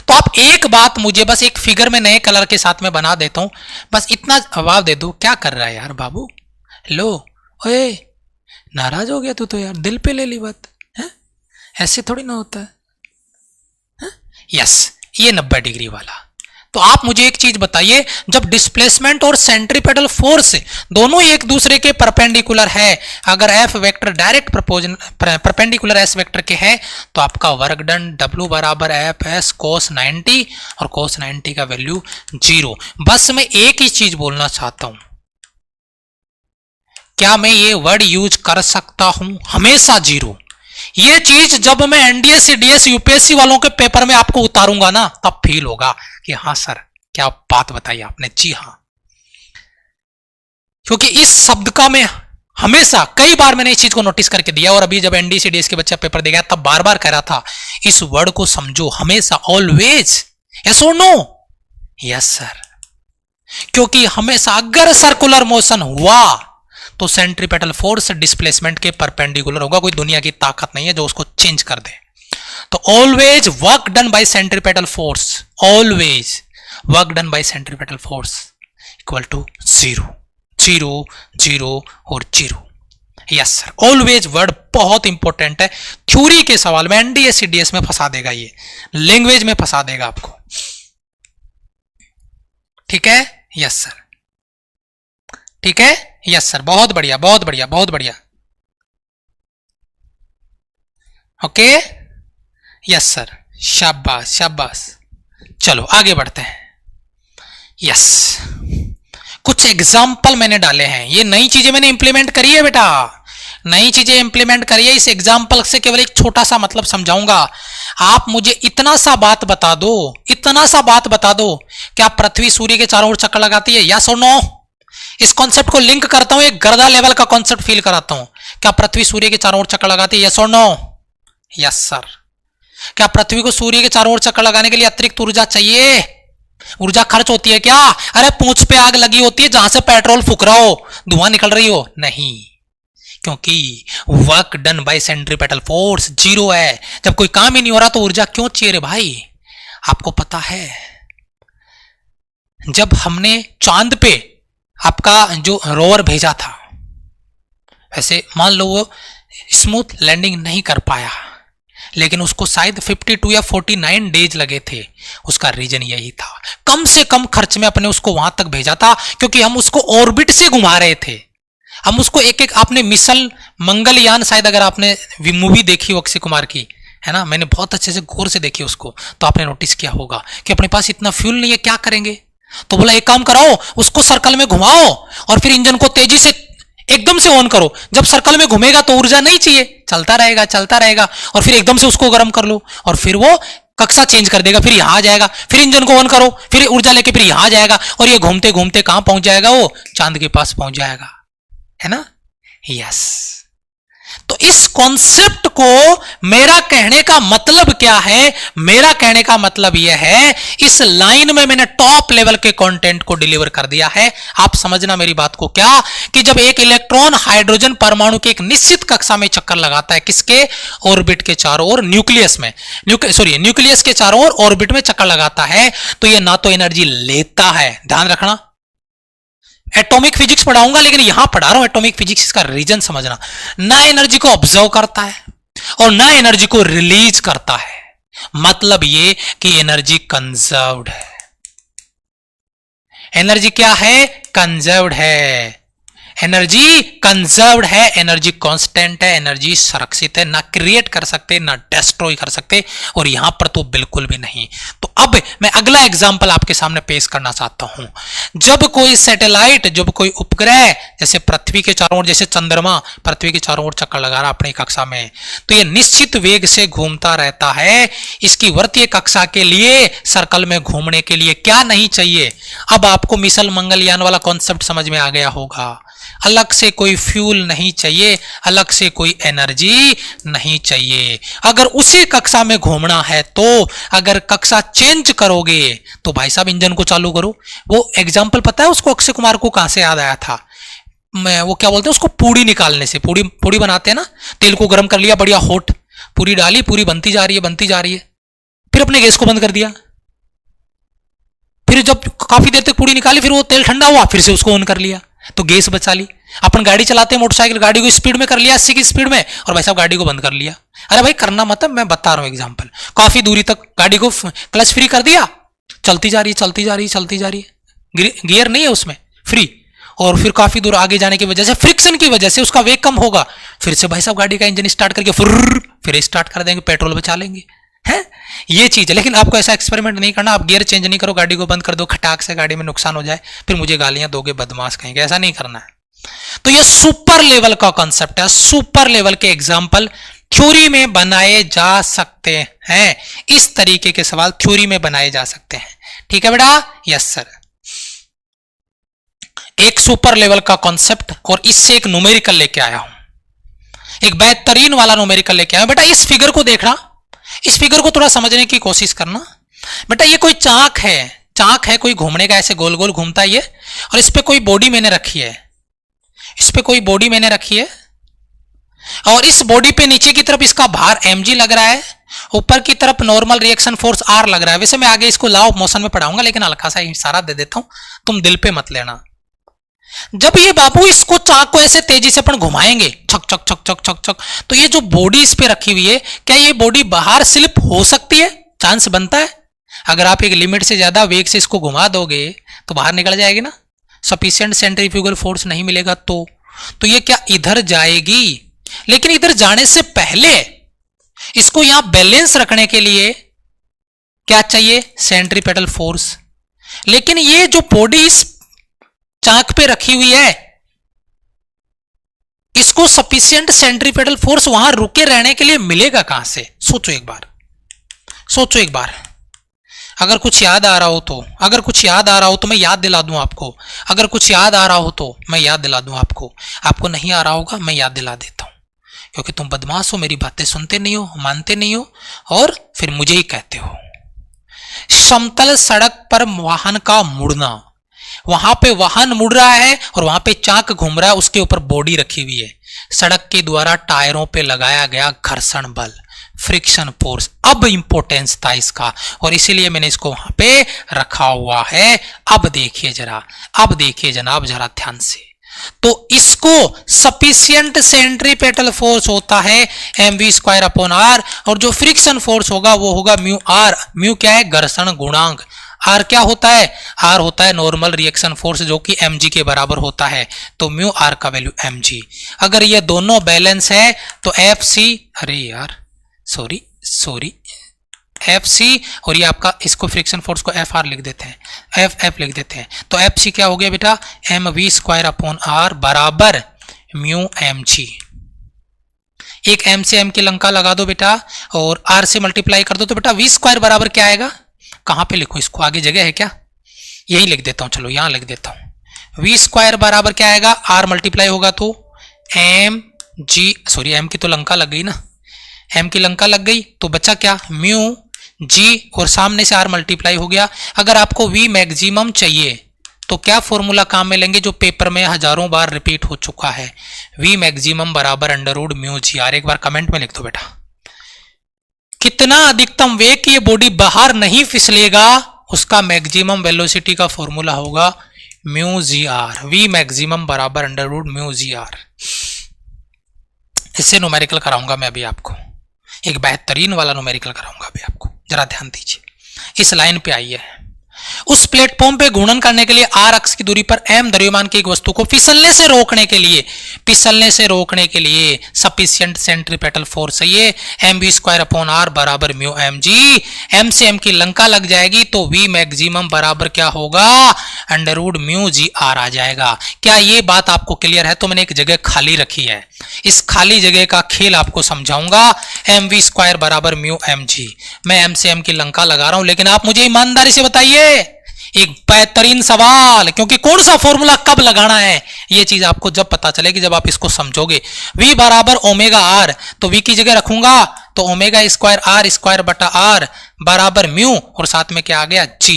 तो आप एक बात मुझे बस एक फिगर में नए कलर के साथ में बना देता हूं, बस इतना जवाब दे दो। क्या कर रहा है यार बाबू, लो ओए नाराज हो गया तू तो यार, दिल पे ले ली बात ऐसे थोड़ी ना होता है। यस, ये 90 डिग्री वाला। तो आप मुझे एक चीज बताइए, जब डिस्प्लेसमेंट और सेंट्रीपेटल फोर्स दोनों एक दूसरे के परपेंडिकुलर है, अगर F vector direct perpendicular S vector के है, तो आपका वर्क डन W बराबर एफ एस कोस 90, और कोस 90 का वैल्यू 0। बस मैं एक ही चीज बोलना चाहता हूं, क्या मैं ये वर्ड यूज कर सकता हूं हमेशा 0? ये चीज जब मैं एनडीए सीडीएस यूपीएससी वालों के पेपर में आपको उतारूंगा ना, तब फील होगा कि हाँ सर क्या बात बताई आपने। जी हाँ, क्योंकि इस शब्द का मैं हमेशा कई बार मैंने इस चीज को नोटिस करके दिया, और अभी जब एनडीए सीडीएस के बच्चा पेपर देगा तब बार बार कह रहा था इस वर्ड को समझो हमेशा, ऑलवेज। यस और नो? Yes sir. क्योंकि हमेशा अगर सर्कुलर मोशन हुआ तो सेंट्रीपेटल फोर्स डिस्प्लेसमेंट के परपेंडिकुलर होगा, कोई दुनिया की ताकत नहीं है जो उसको चेंज कर दे। तो always work done by centripetal force, always work done by centripetal force equal to 0, 0, 0 और 0। यस सर, ऑलवेज वर्ड बहुत इंपॉर्टेंट है। थ्योरी के सवाल में एनडीए सीडीएस में फंसा देगा, ये लैंग्वेज में फंसा देगा आपको। ठीक है? यस सर, ठीक है? यस सर, बहुत बढ़िया, बहुत बढ़िया, बहुत बढ़िया। ओके, यस सर, शाबाश शाबाश। चलो आगे बढ़ते हैं। यस, कुछ एग्जाम्पल मैंने डाले हैं, ये नई चीजें मैंने इंप्लीमेंट करी है बेटा, नई चीजें इंप्लीमेंट करी है। इस एग्जाम्पल से केवल एक छोटा सा मतलब समझाऊंगा। आप मुझे इतना सा बात बता दो, इतना सा बात बता दो, क्या पृथ्वी सूर्य के चारों ओर चक्कर लगाती है? यस और नो? इस कॉन्सेप्ट को लिंक करता हूं, एक गर्दा लेवल का कॉन्सेप्ट फील कराता हूं। क्या पृथ्वी सूर्य के चारों ओर चक्कर लगाती है? यस और नो? Yes sir. क्या पृथ्वी को सूर्य के चारों ओर चक्कर लगाने के लिए अतिरिक्त ऊर्जा चाहिए? ऊर्जा खर्च होती है क्या? अरे पूंछ पे आग लगी होती है जहां से पेट्रोल फूक रहा हो, धुआं निकल रही हो? नहीं, क्योंकि work done by centripetal force 0 है। जब कोई काम ही नहीं हो रहा तो ऊर्जा क्यों चाहिए रे भाई? आपको पता है जब हमने चांद पे आपका जो रोवर भेजा था, वैसे मान लो वो स्मूथ लैंडिंग नहीं कर पाया, लेकिन उसको शायद 52 या 49 डेज लगे थे। उसका रीजन यही था, कम से कम खर्च में अपने उसको वहां तक भेजा था, क्योंकि हम उसको ऑर्बिट से घुमा रहे थे। हम उसको एक एक, आपने मिशन मंगलयान, शायद अगर आपने मूवी देखी हो अक्षय कुमार की, है ना, मैंने बहुत अच्छे से गौर से देखी उसको, तो आपने नोटिस किया होगा कि अपने पास इतना फ्यूल नहीं है, क्या करेंगे? तो बोला एक काम कराओ, उसको सर्कल में घुमाओ और फिर इंजन को तेजी से एकदम से ऑन करो। जब सर्कल में घूमेगा तो ऊर्जा नहीं चाहिए, चलता रहेगा चलता रहेगा, और फिर एकदम से उसको गर्म कर लो और फिर वो कक्षा चेंज कर देगा, फिर यहां आ जाएगा। फिर इंजन को ऑन करो, फिर ऊर्जा लेके फिर यहां आ जाएगा, और ये घूमते घूमते कहां पहुंच जाएगा? वो चांद के पास पहुंच जाएगा, है ना? यस। तो इस कॉन्सेप्ट को, मेरा कहने का मतलब क्या है? मेरा कहने का मतलब यह है, इस लाइन में मैंने टॉप लेवल के कंटेंट को डिलीवर कर दिया है। आप समझना मेरी बात को, क्या कि जब एक इलेक्ट्रॉन हाइड्रोजन परमाणु के एक निश्चित कक्षा में चक्कर लगाता है, किसके? ऑर्बिट के चारों ओर, न्यूक्लियस में, न्यूक्लियस के चारों ओर ऑर्बिट में चक्कर लगाता है, तो यह ना तो एनर्जी लेता है, ध्यान रखना, एटॉमिक फिजिक्स पढ़ाऊंगा लेकिन यहां पढ़ा रहा हूं एटॉमिक फिजिक्स, इसका रीजन समझना, ना एनर्जी को ऑब्जर्व करता है और ना एनर्जी को रिलीज करता है। मतलब ये कि एनर्जी कंजर्व्ड है। एनर्जी क्या है? कंजर्व्ड है। एनर्जी कंजर्व्ड है, एनर्जी कांस्टेंट है, एनर्जी सुरक्षित है, ना क्रिएट कर सकते ना डिस्ट्रॉय कर सकते, और यहां पर तो बिल्कुल भी नहीं। तो अब मैं अगला एग्जांपल आपके सामने पेश करना चाहता हूं। जब कोई सैटेलाइट, जब कोई उपग्रह, जैसे पृथ्वी के चारों ओर, जैसे चंद्रमा पृथ्वी के चारों ओर चक्कर लगा रहा अपनी कक्षा में, तो यह निश्चित वेग से घूमता रहता है। इसकी वर्तीय कक्षा के लिए, सर्कल में घूमने के लिए क्या नहीं चाहिए? अब आपको मिशन मंगलयान वाला कॉन्सेप्ट समझ में आ गया होगा। अलग से कोई फ्यूल नहीं चाहिए, अलग से कोई एनर्जी नहीं चाहिए। अगर उसी कक्षा में घूमना है तो अगर कक्षा चेंज करोगे तो भाई साहब इंजन को चालू करो। वो एग्जाम्पल पता है उसको, अक्षय कुमार को कहां से याद आया था? वो क्या बोलते हैं उसको, पूड़ी निकालने से। पूड़ी बनाते हैं ना, तेल को गर्म कर लिया, बढ़िया हॉट पूरी डाली, पूरी बनती जा रही है बनती जा रही है, फिर अपने गैस को बंद कर दिया, फिर जब काफी देर तक पूड़ी निकाली, फिर वो तेल ठंडा हुआ, फिर से उसको ऑन कर लिया, तो गैस बचा ली। अपन गाड़ी चलाते हैं मोटरसाइकिल, गाड़ी को स्पीड में कर लिया 80 की स्पीड में, और भाई साहब गाड़ी को बंद कर लिया। अरे भाई करना मतलब, मैं बता रहा हूं एग्जांपल, काफी दूरी तक गाड़ी को क्लच फ्री कर दिया, चलती जा रही है चलती जा रही है चलती जा रही है, गियर नहीं है उसमें, फ्री, और फिर काफी दूर आगे जाने की वजह से, फ्रिक्शन की वजह से उसका वेग कम होगा, फिर से भाई साहब गाड़ी का इंजन स्टार्ट करके फिर स्टार्ट कर देंगे, पेट्रोल बचा लेंगे, है ये चीज है। लेकिन आपको ऐसा एक्सपेरिमेंट नहीं करना, आप गियर चेंज नहीं करो, गाड़ी को बंद कर दो, खटाक से गाड़ी में नुकसान हो जाए, फिर मुझे गालियां दोगे बदमाश कहेंगे, ऐसा नहीं करना है। तो ये सुपर लेवल का कॉन्सेप्ट है, सुपर लेवल के एग्जाम्पल थ्योरी में बनाए जा सकते हैं, इस तरीके के सवाल थ्योरी में बनाए जा सकते हैं। ठीक है बेटा, यस सर। एक सुपर लेवल का कॉन्सेप्ट और इससे एक न्यूमेरिकल लेके आया हूं, एक बेहतरीन वाला न्यूमेरिकल लेके आया हूं। बेटा इस फिगर को देखना, इस फिगर को थोड़ा समझने की कोशिश करना। बेटा ये कोई चाक है, चाक है कोई घूमने का, ऐसे गोल गोल घूमता है ये, और इस पे कोई बॉडी मैंने रखी है, इस पे कोई बॉडी मैंने रखी है, और इस बॉडी पे नीचे की तरफ इसका भार mg लग रहा है, ऊपर की तरफ नॉर्मल रिएक्शन फोर्स r लग रहा है। वैसे मैं आगे इसको लॉ ऑफ मोशन में पढ़ाऊंगा, लेकिन हल्का सा इशारा दे देता हूं, तुम दिल पे मत लेना। जब ये बाबू इसको चाक को ऐसे तेजी से अपन घुमाएंगे, छक छक छक छक छक छक, तो ये जो बॉडी इस पे रखी हुई है, क्या ये बॉडी बाहर स्लिप हो सकती है? चांस बनता है। अगर आप एक लिमिट से ज्यादा वेग से इसको घुमा दोगे तो बाहर निकल जाएगी ना, सफिशिएंट सेंट्रीफ्यूगल फोर्स नहीं मिलेगा तो ये क्या इधर जाएगी। लेकिन इधर जाने से पहले इसको यहां बैलेंस रखने के लिए क्या चाहिए? Centripetal force. लेकिन ये जो बॉडी इस चाक पे रखी हुई है, इसको सफिशिएंट सेंट्रीपेटल फोर्स वहां रुके रहने के लिए मिलेगा कहां से? सोचो एक बार, सोचो एक बार। अगर कुछ याद आ रहा हो तो, अगर कुछ याद आ रहा हो तो मैं याद दिला दूं आपको, अगर कुछ याद आ रहा हो तो मैं याद दिला दूं आपको, आपको नहीं आ रहा होगा मैं याद दिला देता हूं, क्योंकि तुम बदमाश हो, मेरी बातें सुनते नहीं हो, मानते नहीं हो, और फिर मुझे ही कहते हो। समतल सड़क पर वाहन का मुड़ना, वहां पे वाहन मुड़ रहा है और वहां पे चाक घूम रहा है, उसके ऊपर बॉडी रखी हुई है, सड़क के द्वारा टायरों पे लगाया गया घर्षण बल, फ्रिक्शन फोर्स, अब इंपोर्टेंस था इसका, और इसीलिए मैंने इसको वहां पे रखा हुआ है। अब देखिए जरा, अब देखिए जनाब जरा ध्यान से, तो इसको सफिशिएंट सेंट्रीपेटल फोर्स होता है mv² अपॉन r, और जो फ्रिक्शन फोर्स होगा वो होगा म्यू r। म्यू क्या है? घर्षण गुणांक। R क्या होता है? R होता है नॉर्मल रिएक्शन फोर्स, जो कि mg के बराबर होता है, तो म्यू r का वैल्यू mg। अगर ये दोनों बैलेंस है तो fc, अरे यार सॉरी सॉरी, fc, और ये आपका, इसको फ्रिक्शन फोर्स को fr लिख देते हैं, ff लिख देते हैं, तो fc क्या हो गया बेटा? mv² अपॉन r बराबर म्यू mg। एक m से m की लंका लगा दो बेटा, और r से मल्टीप्लाई कर दो, तो बेटा v² बराबर क्या आएगा? कहां पे लिखो इसको, आगे जगह है क्या? यही लिख देता हूं, चलो यहां लिख देता हूं। v² बराबर क्या आएगा? r मल्टीप्लाई होगा तो m g, सॉरी m की तो लंका लग गई ना, m की लंका लग गई तो बचा क्या? म्यू g, और सामने से r मल्टीप्लाई हो गया। अगर आपको v मैक्सिमम चाहिए तो क्या फॉर्मूला काम में लेंगे, जो पेपर में हजारों बार रिपीट हो चुका है, v मैक्सिमम बराबर अंडररूट म्यू जी आर। एक बार कमेंट में लिख दो बेटा, कितना अधिकतम वेग की ये बॉडी बाहर नहीं फिसलेगा, उसका मैक्सिमम वेलोसिटी का फॉर्मूला होगा mu g r. V maximum बराबर अंडररूट म्यू जी आर। इससे न्यूमेरिकल कराऊंगा मैं अभी आपको, एक बेहतरीन वाला न्यूमेरिकल कराऊंगा अभी आपको, जरा ध्यान दीजिए। इस लाइन पे आइए, उस प्लेटफॉर्म पे घूर्णन करने के लिए r अक्ष की दूरी पर m द्रव्यमान की एक वस्तु को फिसलने से रोकने के लिए सफिशिएंट सेंट्रीपेटल फोर्स है ये mv² अपॉन r बराबर म्यू mg। m से m की लंका लग जाएगी तो v मैक्सिमम बराबर क्या होगा? अंडररूट म्यू जी आर आ जाएगा। क्या ये बात आपको क्लियर है? तो मैंने एक जगह खाली रखी है, इस खाली जगह का खेल आपको समझाऊंगा। mv² बराबर म्यू mg, मैं m से m की लंका लगा रहा हूं, लेकिन आप मुझे ईमानदारी से बताइए, एक बेहतरीन सवाल, क्योंकि कौन सा फॉर्मूला कब लगाना है ये चीज आपको जब पता चलेगी, जब आप इसको समझोगे। v बराबर ओमेगा आर, तो v की जगह रखूंगा तो ओमेगा स्क्वायर आर स्क्वायर बटा आर बराबर म्यू, और साथ में क्या आ गया? g।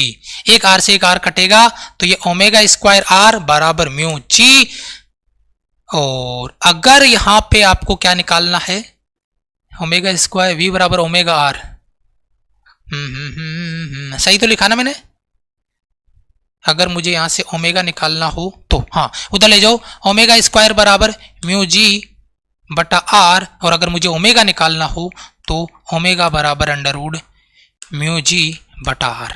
एक r से एक r कटेगा तो ये ओमेगा स्क्वायर आर बराबर म्यू g। और अगर यहां पे आपको क्या निकालना है? ओमेगा स्क्वायर v बराबर ओमेगा आर, सही तो लिखा ना मैंने? अगर मुझे यहां से ओमेगा निकालना हो तो हाँ उधर ले जाओ, ओमेगा स्क्वायर बराबर म्यू जी बटा आर, और अगर मुझे ओमेगा निकालना हो तो ओमेगा बराबर अंडर रूट म्यू जी बटा आर।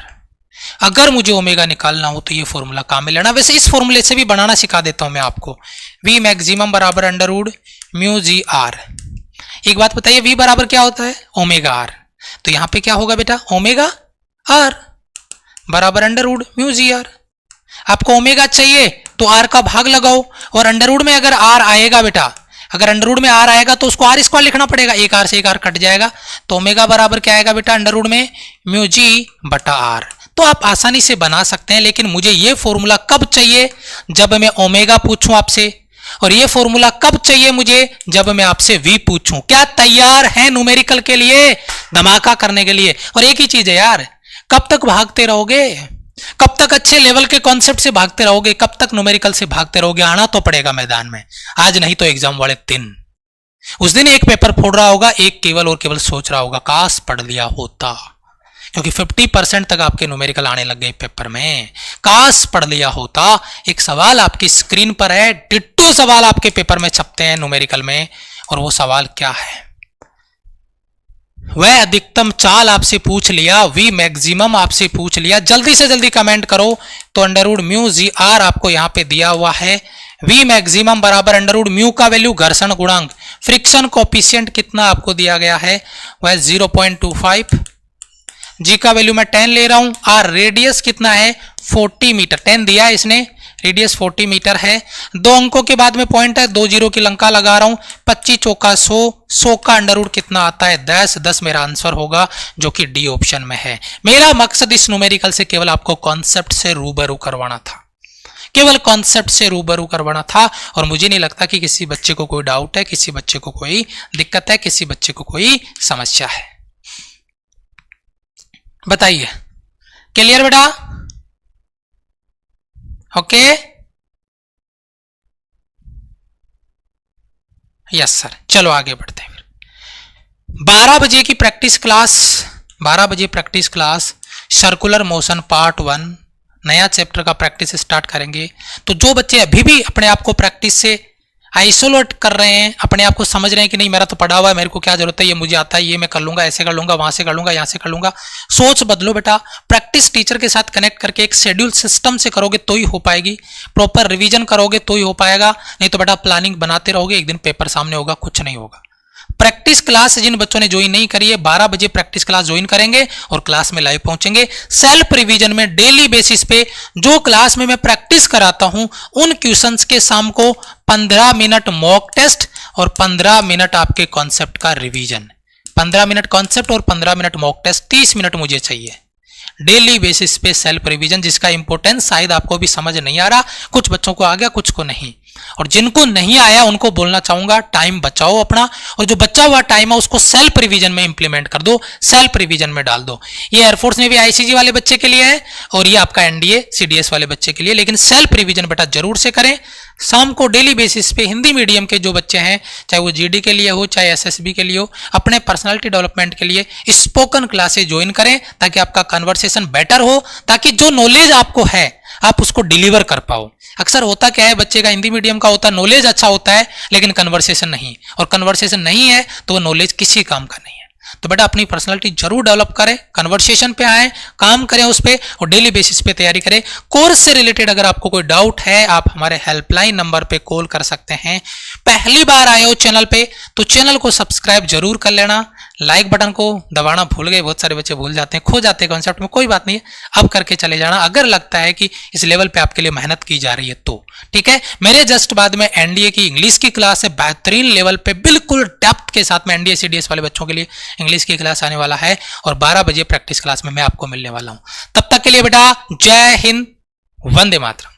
अगर मुझे ओमेगा निकालना हो तो ये फॉर्मूला काम में लेना। वैसे इस फॉर्मूले से भी बनाना सिखा देता हूं मैं आपको। वी मैक्सिमम बराबर under root mu g r. एक बात बताइए, वी बराबर क्या होता है? Omega r. तो यहां पे क्या होगा बेटा? ओमेगा आर बराबर under root mu g r. आपको ओमेगा चाहिए तो आर का भाग लगाओ, और अंडर रूट में अगर आर आएगा बेटा, अगर अंडर रूट में आर आएगा तो उसको आर स्क्वायर लिखना पड़ेगा, एक आर से एक आर कट जाएगा। तो ओमेगा बराबर क्या आएगा बेटा? अंडर रूट में म्यू जी बटा आर। तो आप आसानी से बना सकते हैं, लेकिन मुझे ये फॉर्मूला कब चाहिए? जब मैं ओमेगा पूछूं आपसे, और ये फॉर्मूला कब चाहिए मुझे? जब मैं आपसे वी पूछूं। क्या तैयार है न्यूमेरिकल के लिए, धमाका करने के लिए? और एक ही चीज है यार, कब तक भागते रहोगे? कब तक अच्छे लेवल के कॉन्सेप्ट से भागते रहोगे? कब तक न्यूमेरिकल से भागते रहोगे? आना तो पड़ेगा मैदान में, आज नहीं तो एग्जाम वाले दिन। उस दिन एक पेपर फोड़ रहा होगा, एक केवल और केवल सोच रहा होगा काश पढ़ लिया होता, क्योंकि 50% तक आपके न्यूमेरिकल आने लग गए पेपर में। काश पढ़ लिया होता। एक सवाल आपकी स्क्रीन पर है, डिट्टो सवाल आपके पेपर में छपते हैं न्यूमेरिकल में, और वो सवाल क्या है? वह अधिकतम चाल आपसे पूछ लिया, वी मैक्सिमम आपसे पूछ लिया। जल्दी से जल्दी कमेंट करो। तो under root mu g r आपको यहां पे दिया हुआ है। वी मैक्सिमम बराबर अंडर रूट म्यू का वैल्यू घर्षण गुणांक, फ्रिक्शन कोएफिशिएंट कितना आपको दिया गया है? वह 0.25। जी का वैल्यू मैं 10 ले रहा हूं। आर रेडियस कितना है? 40 मीटर। 10 दिया है इसने, रेडियस 40 मीटर है। 2 अंकों के बाद में पॉइंट है, 2 जीरो की लंका लगा रहा हूं। 25 चौका 100, 100 का अंडर रूट कितना आता है? 10। 10 मेरा आंसर होगा, जो कि डी ऑप्शन में है। मेरा मकसद इस न्यूमेरिकल से केवल आपको कॉन्सेप्ट से रूबरू करवाना था, केवल कॉन्सेप्ट से रूबरू करवाना था। और मुझे नहीं लगता कि किसी बच्चे को कोई डाउट है, किसी बच्चे को कोई दिक्कत है, किसी बच्चे को कोई समस्या है। बताइए, क्लियर बेटा? Okay, yes sir. चलो आगे बढ़ते हैं फिर। 12 बजे की प्रैक्टिस क्लास, 12 बजे practice class, circular motion part 1 नया चैप्टर का प्रैक्टिस स्टार्ट करेंगे। तो जो बच्चे अभी भी अपने आप को प्रैक्टिस से आइसोलेट कर रहे हैं, अपने आप को समझ रहे हैं कि नहीं मेरा तो पढ़ा हुआ है, मेरे को क्या जरूरत है, ये मुझे आता है, ये मैं कर लूंगा, ऐसे कर लूंगा, वहां से कर लूंगा, यहां से कर लूंगा, सोच बदलो बेटा। प्रैक्टिस टीचर के साथ कनेक्ट करके एक शेड्यूल सिस्टम से करोगे तो ही हो पाएगी, प्रॉपर रिवीजन करोगे तो ही हो पाएगा। नहीं तो बेटा प्लानिंग बनाते रहोगे, एक दिन पेपर सामने होगा, कुछ नहीं होगा। प्रैक्टिस क्लास जिन बच्चों ने ज्वाइन नहीं करी है, 12 बजे प्रैक्टिस क्लास ज्वाइन करेंगे और क्लास में लाइव पहुंचेंगे। सेल्फ रिवीजन में डेली बेसिस पे जो क्लास में मैं प्रैक्टिस कराता हूं, उन क्वेश्चंस के शाम को 15 मिनट मॉक टेस्ट और 15 मिनट आपके कॉन्सेप्ट का रिवीजन। 15 मिनट कॉन्सेप्ट और 15 मिनट मॉक टेस्ट, 30 मिनट मुझे चाहिए डेली बेसिस पे सेल्फ रिवीजन, जिसका इंपॉर्टेंस शायद आपको भी समझ नहीं आ रहा। कुछ बच्चों को आ गया, कुछ को नहीं। और जिनको नहीं आया उनको बोलना चाहूंगा, टाइम बचाओ अपना, और जो बचा हुआ टाइम है उसको सेल्फ रिवीजन में इंप्लीमेंट कर दो, सेल्फ रिवीजन में डाल दो। ये एयरफोर्स नेवी आईसीजी वाले बच्चे के लिए है, और ये आपका एनडीए सीडीएस वाले बच्चे के लिए। लेकिन सेल्फ रिवीजन बेटा जरूर से करें। शाम को डेली बेसिस पे हिंदी मीडियम के जो बच्चे हैं, चाहे वो जीडी के लिए हो, चाहे एसएसबी के लिए हो, अपने पर्सनालिटी डेवलपमेंट के लिए स्पोकन क्लासेस ज्वाइन करें, ताकि आपका कन्वर्सेशन बेटर हो, ताकि जो नॉलेज आपको है आप उसको डिलीवर कर पाओ। अक्सर होता क्या है, बच्चे का हिंदी मीडियम का होता है, नॉलेज अच्छा होता है लेकिन कन्वर्सेशन नहीं, और कन्वर्सेशन नहीं है तो वो नॉलेज किसी काम का नहीं है। तो बेटा अपनी पर्सनालिटी जरूर डेवलप करें, कन्वर्सेशन पे आए, काम करें उस पर, और डेली बेसिस पे तैयारी करें। कोर्स से रिलेटेड अगर आपको कोई डाउट है, आप हमारे हेल्पलाइन नंबर पे कॉल कर सकते हैं। पहली बार आए हो चैनल पे तो चैनल को सब्सक्राइब जरूर कर लेना। लाइक बटन को दबाना भूल गए, बहुत सारे बच्चे भूल जाते हैं, खो जाते हैं कॉन्सेप्ट में, कोई बात नहीं है, अब करके चले जाना। अगर लगता है कि इस लेवल पे आपके लिए मेहनत की जा रही है तो ठीक है। मेरे जस्ट बाद में एनडीए की इंग्लिश की क्लास है, बेहतरीन लेवल पे बिल्कुल डेप्थ के साथ में एनडीए सीडीएस वाले बच्चों के लिए इंग्लिश की क्लास आने वाला है, और 12 बजे प्रैक्टिस क्लास में मैं आपको मिलने वाला हूं। तब तक के लिए बेटा जय हिंद, वंदे मातरम।